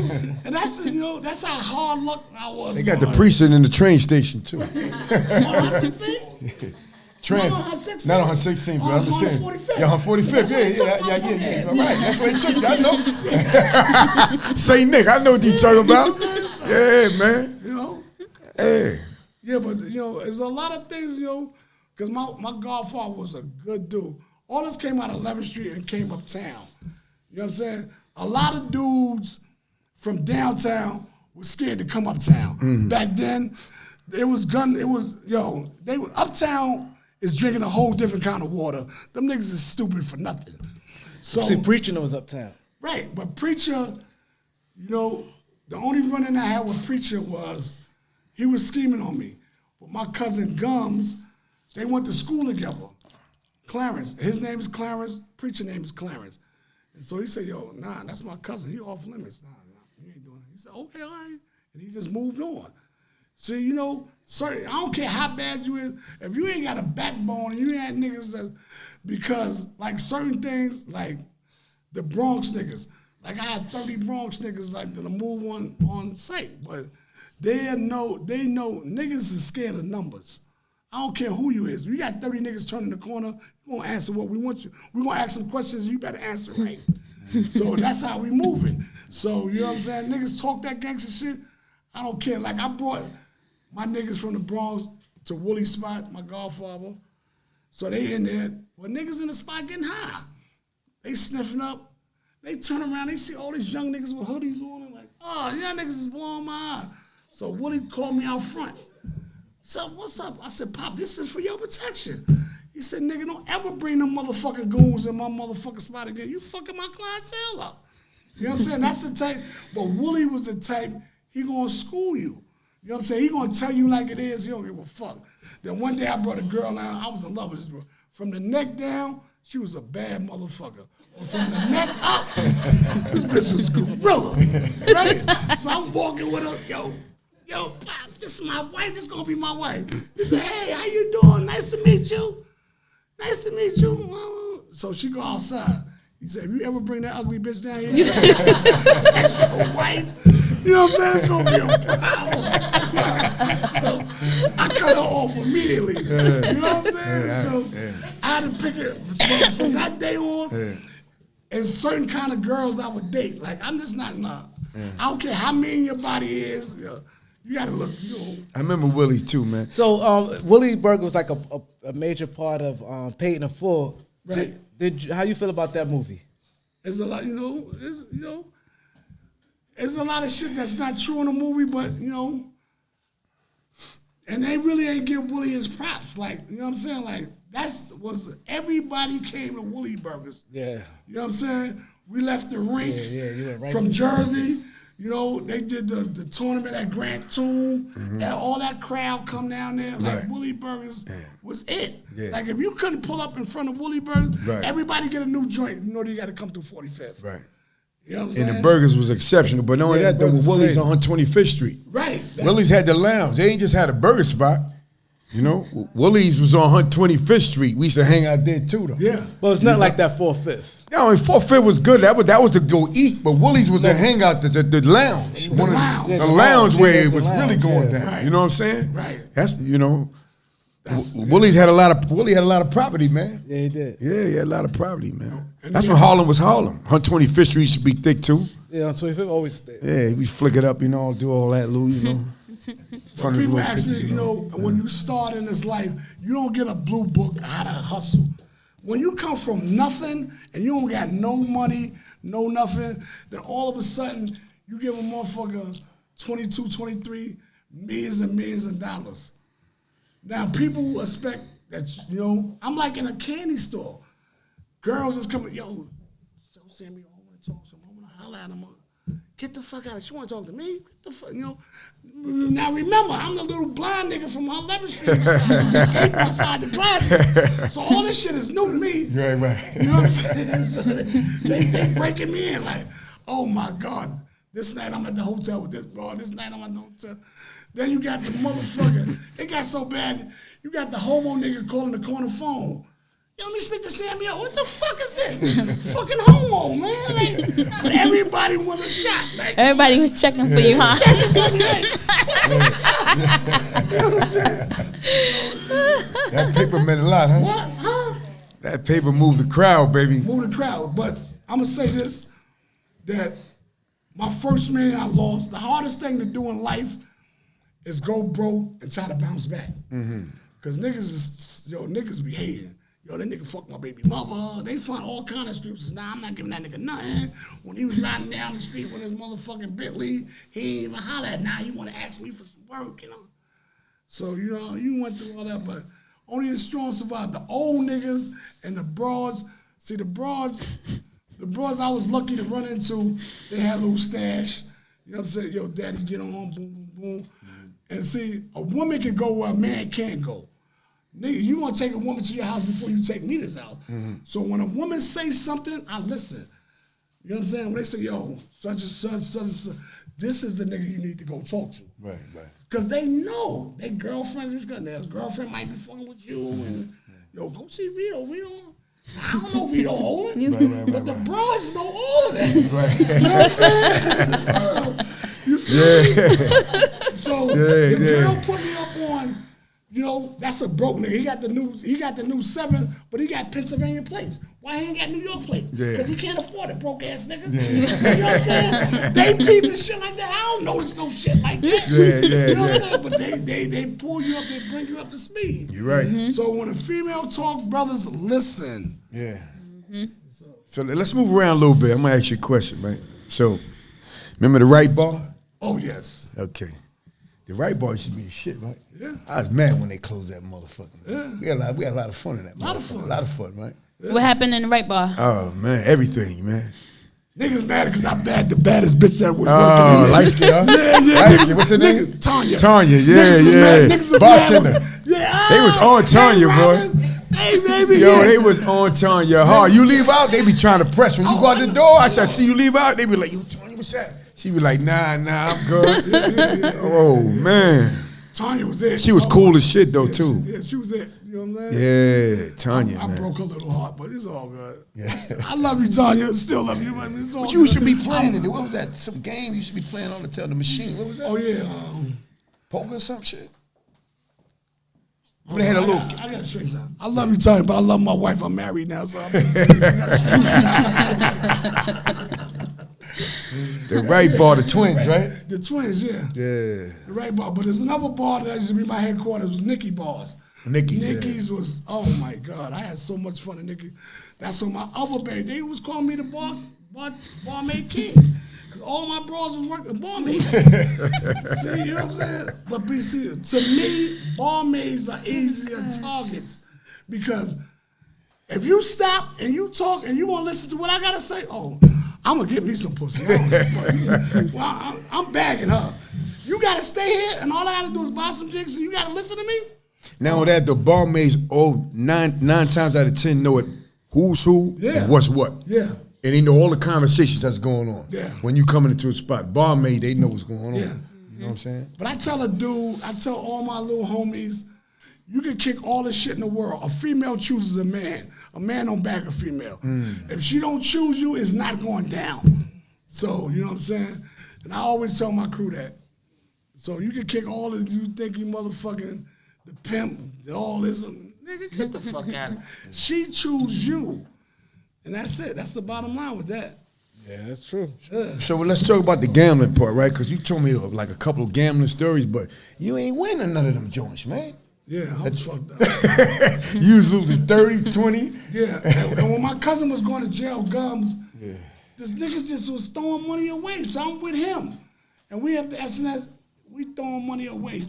and that's how hard luck I was. They got the precinct in the train station too. On her 16? Transit. Not on her 16, but I'm just saying. 45th. Yeah, on 45th. Yeah. All right, that's where he took you. I know. Say Nick, I know what you talking about. Yeah, man. You know? Hey. Yeah, but, you know, there's a lot of things, you know, because my godfather was a good dude. All this came out of 11th Street and came uptown. You know what I'm saying? A lot of dudes from downtown were scared to come uptown. Back then, uptown is drinking a whole different kind of water. Them niggas is stupid for nothing. So, See, Preacher was uptown. Right, but Preacher, you know, the only run-in I had with Preacher was he was scheming on me. But my cousin Gums, they went to school together. Clarence, his name is Clarence, Preacher name is Clarence. And so he said, yo, nah, that's my cousin, he off limits. Nah, you ain't doing it. He said, okay, all right. And he just moved on. See, you know, sorry, I don't care how bad you is, if you ain't got a backbone and you ain't had niggas that, because like certain things, like the Bronx niggas, like I had 30 Bronx niggas like that'll move on site, but they know niggas is scared of numbers. I don't care who you is. We got 30 niggas turning the corner, you gonna answer what we want you. We gonna ask some questions, you better answer right. So that's how we moving. So, you know what I'm saying? Niggas talk that gangster shit, I don't care. Like I brought my niggas from the Bronx to Woolie's spot, my godfather. So they in there. Well, niggas in the spot getting high. They sniffing up. They turn around. They see all these young niggas with hoodies on. And like, oh, y'all niggas is blowing my eye. So Woolie called me out front. So what's up? I said, Pop, this is for your protection. He said, nigga, don't ever bring them motherfucking goons in my motherfucking spot again. You fucking my clientele up. You know what I'm saying? That's the type. But Woolie was the type, he gonna school you. You know what I'm saying? He gonna tell you like it is. He don't give a fuck. Then one day I brought a girl down. I was in love with this girl. From the neck down, she was a bad motherfucker. But from the neck up, this bitch was gorilla, right? So I'm walking with her, yo, Pop, this is my wife. This is gonna be my wife. He said, hey, how you doing? Nice to meet you. Nice to meet you. So she go outside. He said, if you ever bring that ugly bitch down here, that's your wife. You know what I'm saying? It's gonna be a problem. So I cut her off immediately. You know what I'm saying? So I had to pick it from that day on. And certain kind of girls I would date. Like, I'm just not, I don't care how mean your body is. You gotta look, I remember Willie too, man. So Willie Burger was like a major part of Paid in Full. Right. How you feel about that movie? There's a lot, there's a lot of shit that's not true in the movie, but and they really ain't give Willie his props. Like, you know what I'm saying? Like, everybody came to Willie Burgers. Yeah. You know what I'm saying? We left the rink you went right from Jersey. They did the tournament at Grant Tomb, and all that crowd come down there. Like, Willie Burgers was it. Yeah. Like, if you couldn't pull up in front of Willie Burgers, everybody get a new joint. You know they got to come through 45th. Right. You know what I'm saying? And the burgers was exceptional, but not only that, though, Willie's on 125th Street. Right. Willie's had the lounge. They ain't just had a burger spot. Willie's was on 125th Street. We used to hang out there too, though. Yeah. Well, it's not like that 4/5. No, 4/5 was good. That was to go eat, but Willie's was a hangout, the lounge. The lounge where it was really going down. Right. You know what I'm saying? Right. That's Willie had a lot of property, man. Yeah, he did. Yeah, he had a lot of property, man. That's when Harlem was Harlem. 125th Street used to be thick too. Yeah, on 25th always stayed. Yeah, we flick it up, do all that, Lou, People ask me, when you start in this life, you don't get a blue book how to hustle. When you come from nothing and you don't got no money, no nothing, then all of a sudden you give a motherfucker 22, 23 millions and millions of dollars. Now people expect that, I'm like in a candy store. Girls is coming, so Sammy, I want to talk to him. I want to holler at him. Get the fuck out. She want to talk to me? Get the fuck, Now remember, I'm the little blind nigga from 11th Street. The tape outside the glasses. So all this shit is new to me. Right. You know what I'm saying? So they breaking me in like, oh my God, this night I'm at the hotel with this bro. This night I'm at the hotel. Then you got the motherfucker. It got so bad, you got the homo nigga calling the corner phone. Let me speak to Sammy. What the fuck is this? Fucking homo, man. Like, but everybody want a shot. Like, everybody was checking for you, huh? Checking for me, like, you know what I'm saying? That paper meant a lot, huh? What? Huh? That paper moved the crowd, baby. Move the crowd. But I'm going to say this, that my first man I lost, the hardest thing to do in life is go broke and try to bounce back. Because niggas be hating. That nigga fucked my baby mother. They find all kind of excuses. Nah, I'm not giving that nigga nothing. When he was riding down the street with his motherfucking Bentley, he ain't even holler at. Now you want to ask me for some work, So, you went through all that, but only the strong survived. The old niggas and the broads. See, the broads I was lucky to run into, they had a little stash. You know what I'm saying? Yo, daddy, get on, boom, boom, boom. And see, a woman can go where a man can't go. Nigga, you want to take a woman to your house before you take me to this house. So when a woman says something, I listen. You know what I'm saying? When they say, yo, such and such, this is the nigga you need to go talk to. Right. Because they know. They girlfriends, their girlfriend might be fucking with you. And, yo, go see Vito. I don't know Vito Olin, but the bros know all of that. Right. You know what I'm saying? So, you feel me? So the girl put me up on You know, that's a broke nigga. He got the new 7, but he got Pennsylvania plates. Why he ain't got New York plates? Because he can't afford it, broke ass nigga. Yeah. So, you know what I'm saying? They peeping shit like that. I don't notice no shit like that. You know what I'm saying? But they pull you up, they bring you up to speed. You're right. So when a female talk, brothers, listen. Yeah. So let's move around a little bit. I'm gonna ask you a question, man. So, remember the right bar? Oh yes. Okay. The right bar used to be the shit, right? Yeah. I was mad when they closed that motherfucker. Yeah. We had a lot of fun in that. A lot of fun, right? Yeah. What happened in the right bar? Oh man, everything, man. Niggas mad because I the baddest bitch that was working in there. Light skin, huh? Yeah. Light skin. What's her name? Tanya. Niggas was bartender. They was on Tanya, boy. Hey, baby. Yo, they was on Tanya hard. You leave out, they be trying to press. When you go out the door, I said, see you leave out, they be like, yo, Tanya, what's that? She be like, nah, I'm good. Oh, man. Tanya was it. She was cool as shit, though, too. She was it. You know what I'm saying? Yeah, Tanya, I man. broke her little heart, but it's all good. Yeah. I love you, Tanya. Still love you. Man. It's all But good. you should be playing it. What was that? Some game you should be playing on the machine. What was that? Oh, yeah. Poker or some shit? They had a little. I got straight out. I love you, Tanya, but I love my wife. I'm married now, so I'm The right bar, the twins, right? The twins, yeah. Yeah. The right bar. But there's another bar that used to be my headquarters was Nicky Bars. Nicky's was, oh my God, I had so much fun at Nicky. That's when my other baby, they was calling me the barmaid king. Because all my bras was working barmaids. See, you know what I'm saying? But see, to me, barmaids are easier targets. Because if you stop and you talk and you want to listen to what I got to say, I'm going to get me some pussy. Well, I'm bagging her. You got to stay here and all I got to do is buy some drinks and you got to listen to me? Now that the barmaids, nine times out of 10 know it who's who and what's what. Yeah. And they know all the conversations that's going on. Yeah. When you coming into a spot, barmaid, they know what's going on. Yeah. You know what I'm saying? But I tell all my little homies, you can kick all the shit in the world. A female chooses a man. A man don't back a female. If she don't choose you, it's not going down. So, you know what I'm saying? And I always tell my crew that. So you can kick all of you think you motherfucking the pimp, all this. Nigga, get the fuck out of here. She choose you. And that's it. That's the bottom line with that. Yeah, that's true. Yeah. So let's talk about the gambling part, right? Because you told me like a couple of gambling stories, but you ain't winning none of them joints, man. Yeah, I was fucked up. You was losing 30, 20? Yeah. And when my cousin was going to jail, Gums, this nigga just was throwing money away. So I'm with him. And we have the SNS, we throwing money away.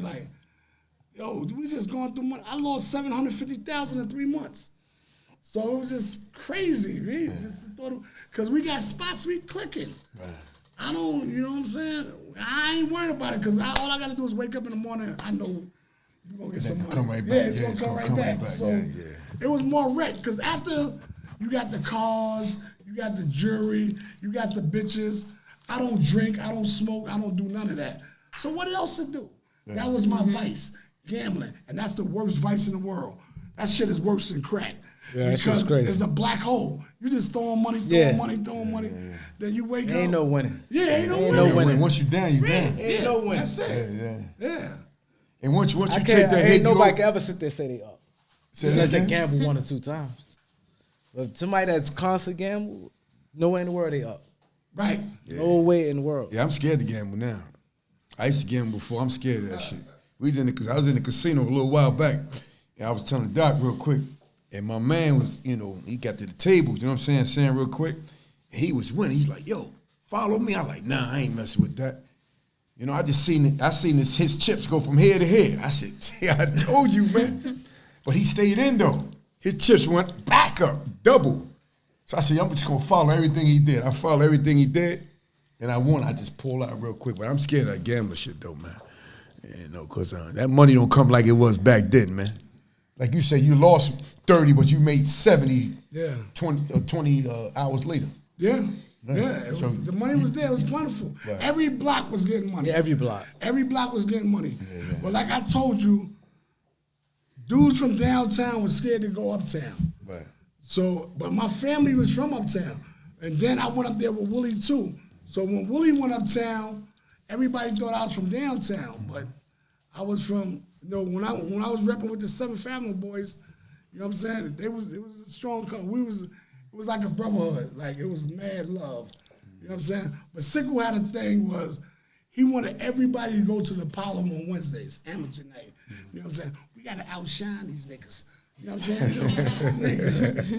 Like, yo, we just going through money. I lost $750,000 in 3 months. So it was just crazy. We just thought, because we got spots we clicking. Right. I don't, you know what I'm saying? I ain't worried about it because all I got to do is wake up in the morning. I know we're going to get some money. Come right back. Yeah, it's going to come right back. So it was more wreck because after you got the cars, you got the jewelry, you got the bitches. I don't drink, I don't smoke, I don't do none of that. So what else to do? That was my vice, gambling. And that's the worst vice in the world. That shit is worse than crack. Yeah, that's just crazy. It's a black hole. You just throwing money. Then you wake up. Ain't no winning. Yeah, ain't no winning. Once you down, you down. Ain't no winning. That's it. Yeah. And once you take that hit, ain't nobody can ever sit there and say they up. Unless they gamble 1 or 2 times. But somebody that's constant gamble, no way in the world they up. Right. Yeah. No way in the world. Yeah, I'm scared to gamble now. I used to gamble before. I'm scared of that shit. I was in the casino a little while back, and I was telling Doc real quick, and my man was, he got to the tables, you know what I'm saying real quick, and he was winning. He's like, yo, follow me. I'm like, nah, I ain't messing with that. I just seen it. I seen his chips go from here to here. I said, see, I told you, man. But he stayed in, though. His chips went back up, double. So I said, I'm just going to follow everything he did. I followed everything he did, and I won. I just pulled out real quick. But I'm scared of that gambling shit, though, man. Because that money don't come like it was back then, man. Like you said, you lost 30, but you made 70 20 hours later. Yeah. So the money was there. It was plentiful. Right. Every block was getting money. Yeah, every block. Every block was getting money. Yeah. But like I told you, dudes from downtown was scared to go uptown. Right. So, but my family was from uptown. And then I went up there with Willie too. So when Willie went uptown, everybody thought I was from downtown. But I was from, when I was repping with the Seventh Family Boys, you know what I'm saying? It was a strong company. It was like a brotherhood. Like, it was mad love. You know what I'm saying? But Sickle had a thing was, he wanted everybody to go to the Apollo on Wednesdays, amateur night. You know what I'm saying? We got to outshine these niggas. You know what I'm saying?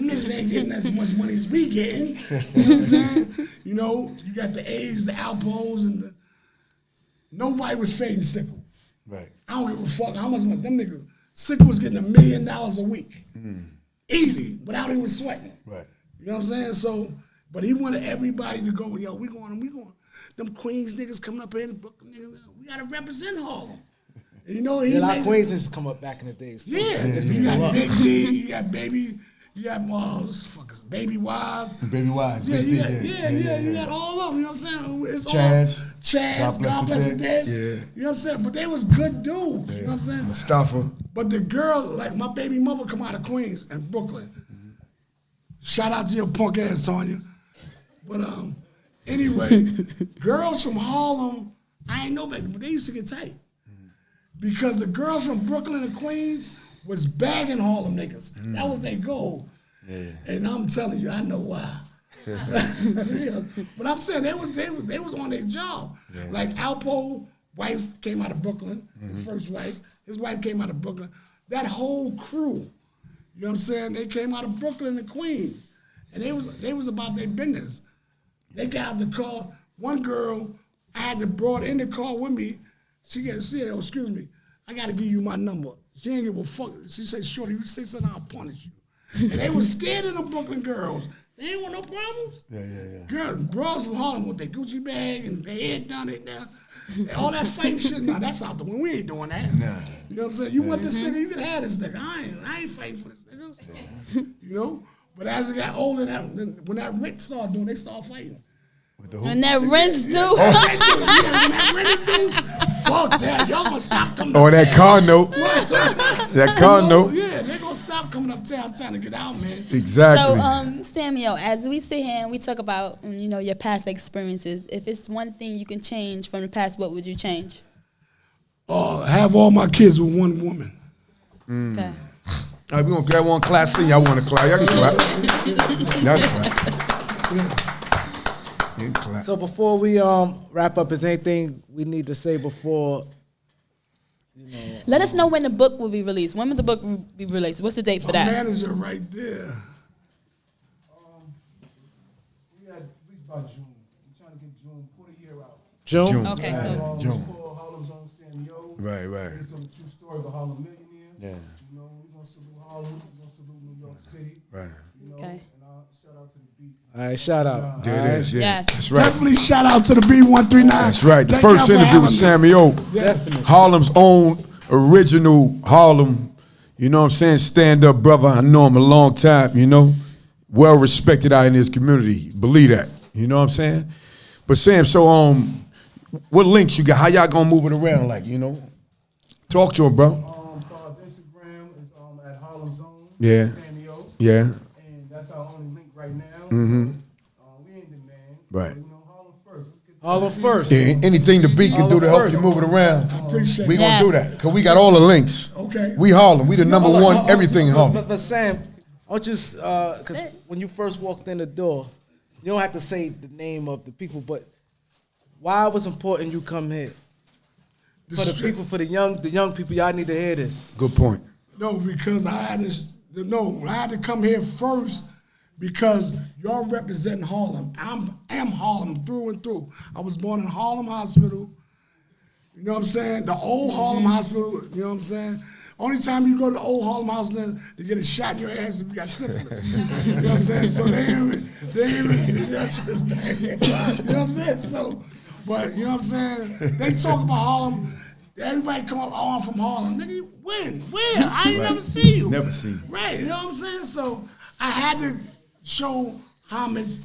Niggas ain't getting as much money as we getting. You know what I'm saying? You got the A's, the Alpos, and nobody was fading Sickle. Right. I don't give a fuck how much money. Them niggas, Sickle was getting $1 million a week. Easy, without even sweating. Right. You know what I'm saying? So, but he wanted everybody to go, yo, we going. Them Queens niggas coming up here in Brooklyn, niggas, we got to represent Harlem. And a lot of Queens niggas come up back in the days. Too. Yeah. You got Big D, you got Baby, you got Baby Wise. Baby Wise. Yeah, Big you got all of them, you know what I'm saying? It's Chaz, God bless the dead. Yeah. You know what I'm saying? But they was good dudes, you know what I'm saying? Mustafa. But the girl, like my baby mother come out of Queens and Brooklyn. Shout out to your punk ass, Tanya. But anyway, girls from Harlem, I ain't know better, but they used to get tight. Because the girls from Brooklyn and Queens was bagging Harlem niggas. That was their goal. Yeah. And I'm telling you, I know why. But I'm saying they was on their job. Yeah. Like Alpo, wife came out of Brooklyn, his first wife. His wife came out of Brooklyn. That whole crew, you know what I'm saying? They came out of Brooklyn and Queens. And they was about their business. They got out the car. One girl, I had to brought in the car with me. She said, oh, excuse me, I got to give you my number. She ain't give a fuck. She said, shorty, you say something, I'll punish you. And they was scared of the Brooklyn girls. They ain't want no problems. Yeah. Girls, bras from Harlem with their Gucci bag and their head down it now. All that fighting shit, nah, that's out the window. We ain't doing that. Nah. You know what I'm saying? You want this nigga, you can have this nigga. I ain't fighting for this nigga. So, you know? But as it got older, when that rent started doing, they started fighting. When that rents due. When that rent is due, fuck that. Y'all gonna stop coming Oh, uptown. that car note. That car note. Yeah, they're gonna stop coming uptown trying to get out, man. Exactly. So, Samuel, as we sit here and we talk about, your past experiences, if it's one thing you can change from the past, what would you change? Have all my kids with one woman. Okay. All right, we're going to grab one class C. Y'all want to clap? Y'all can clap. Y'all can clap. So before we wrap up, is anything we need to say before? Let us know when the book will be released. When will the book be released? What's the date for that? My manager right there. We at least about June. We're trying to get June before the year out. June. Okay, so June. Harlem's own Sammy. Right. Based on the true story of a Harlem millionaire. Yeah. We're gonna salute Harlem. We're gonna salute New York City. Right. Okay. And shout out to the beat. All right, shout out. There it is. Yeah. Yes. That's right. Definitely shout out to the B139. That's right. The Thank first y'all for interview with having me. Sammy O. Yes. Harlem's own original Harlem. You know what I'm saying? Stand up brother. I know him a long time, Well respected out in his community. Believe that. You know what I'm saying? But Sam, so what links you got? How y'all gonna move it around like, Talk to him, bro. Instagram is at Harlem Zone. Yeah. Sammy O. Yeah. And that's our only link right now. Mm-hmm. We ain't the man. Right. Harlem first. Harlem first. Yeah, anything the beat can do to help you move it around. I appreciate We it. gonna do that. Cause we got all the links. Okay. We Harlem. We the number one everything in Harlem. But Sam, I'll just because when you first walked in the door, you don't have to say the name of the people, but why it was important you come here? For the people, for the young people, y'all need to hear this. Good point. No, because I had to come here first because y'all representing Harlem. I am Harlem through and through. I was born in Harlem Hospital. You know what I'm saying? The old Harlem Hospital, you know what I'm saying? Only time you go to the old Harlem Hospital to get a shot in your ass if you got syphilis. You know what I'm saying? So they ain't that shit's bad. You know what I'm saying? So, but you know what I'm saying? They talk about Harlem. Everybody come up, I'm from Harlem. Nigga, when? Where? I ain't never seen you. Never seen you. Right, you know what I'm saying? So I had to show homage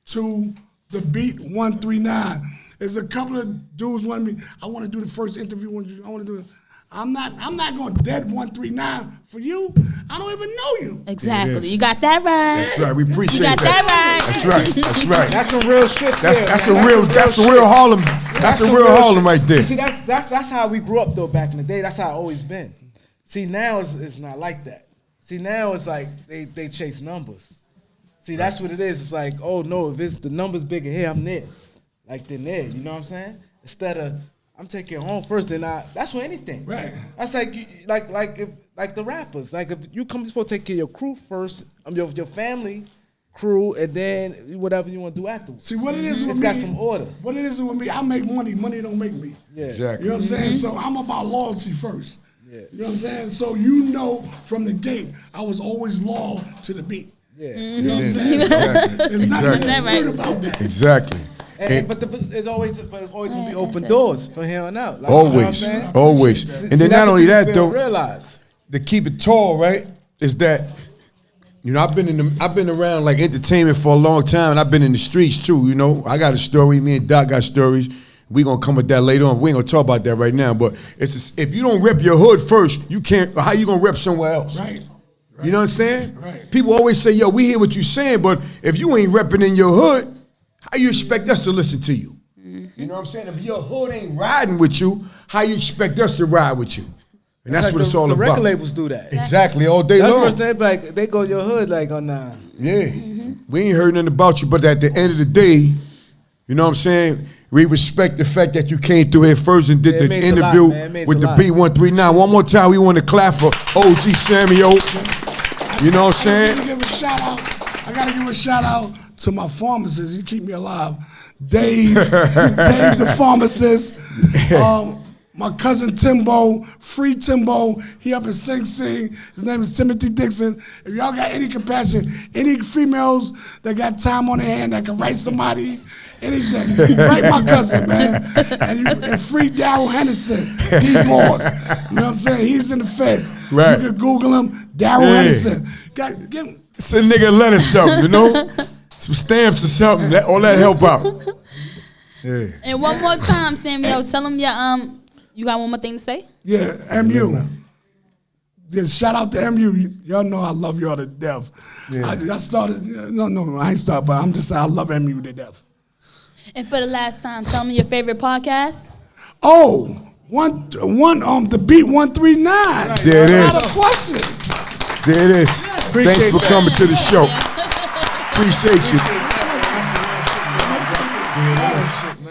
to the Beat 139. There's a couple of dudes wanted me, I want to do the first interview. I want to do it. I'm not going dead 139 for you. I don't even know you. Exactly. You got that right. That's right. We appreciate You got that right. That's right. That's right. That's some real shit. That's a real Harlem. That's a real Harlem right there. You see, that's how we grew up though back in the day. That's how it's always been. See, now it's not like that. See, now it's like they chase numbers. See, that's what it is. It's like, oh no, if it's the numbers bigger here, I'm there. Like they're there. You know what I'm saying? Instead of I'm taking it home first, then that's for anything. Right. That's like the rappers. Like if you come, you're supposed to take care of your crew first, your family, crew, and then whatever you want to do afterwards. See what it is with it's me. Got some order. What it is with me, I make money. Money don't make me. Yeah. Exactly. You know what I'm saying? So I'm about loyalty first. Yeah. You know what I'm saying? So you know from the gate, I was always loyal to the beat. Yeah. You know what I'm saying? So there's nothing weird about that. Exactly. But it's always gonna be open doors for here on out. Like, Always, you know what I'm saying? always. And then not only that though, realize. to keep it tall, right, is that I've been around like entertainment for a long time, and I've been in the streets too. You know, I got a story. Me and Doc got stories. We gonna come with that later on. We ain't gonna talk about that right now. But if you don't rep your hood first, you can't. How you gonna rep somewhere else? Right. You know what I'm saying? Right. People always say, "Yo, we hear what you saying," but if you ain't repping in your hood, how you expect us to listen to you? You know what I'm saying? If your hood ain't riding with you, how you expect us to ride with you? And that's what it's all the about. The record labels do that. Exactly, all day that's long. First they go to your hood like on Yeah, we ain't heard nothing about you, but at the end of the day, you know what I'm saying? We respect the fact that you came through here first and did the interview with the B139. One more time, we want to clap for OG Sammy. You know what I'm saying? I gotta give a shout out to my pharmacist. You keep me alive. Dave the pharmacist. My cousin Timbo, Free Timbo, he up in Sing Sing. His name is Timothy Dixon. If y'all got any compassion, any females that got time on their hand that can write somebody, anything, write my cousin, man. And Free Darryl Henderson, D. Morse. You know what I'm saying? He's in the feds. Right. You can Google him, Darryl Henderson. Give him. Send a nigga a letter something, you know? Some stamps or something, all that help out. Yeah. And one more time, Samuel, tell them you got one more thing to say? Yeah, MU. Just shout out to MU. Y'all know I love y'all to death. Yeah. I started, no, I ain't started, but I'm just saying I love MU to death. And for the last time, tell me your favorite podcast. Oh, the Beat 139. There it is. Not a question. There it is. Thanks for coming to the show. Appreciate you.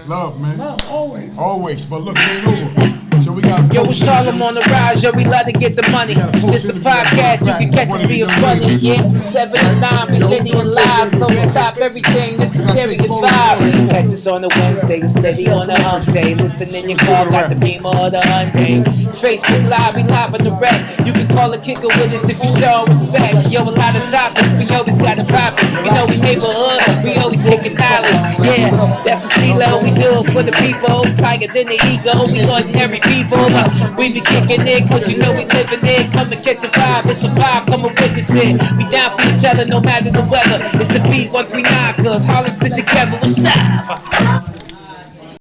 Love, man. Love, always. Always, but look, it ain't over. So we got Yo, it's HARLEM on the rise, yo, we love to get the money. This a podcast, you can catch us being funny. Yeah, from 7 to 9, millennial live. So stop everything, this is serious vibe. Catch us on the Wednesday, steady on the hump day. Listen in your car, got the Beamer or the Hyundai. Facebook Live, we live on the rec. You can call a kicker with us if you show respect. Yo, a lot of topics, we always got a pop. You know we neighborhood, we always kicking dollars. Yeah, that's the steelo, we do it for the people. Tiger than the ego, we ordinary people. We be kicking it, cause you know we living it. Come and catch a vibe, it's a vibe, come and witness it. We down for each other no matter the weather. It's the beat 139, cause HARLEM stick together, what's up?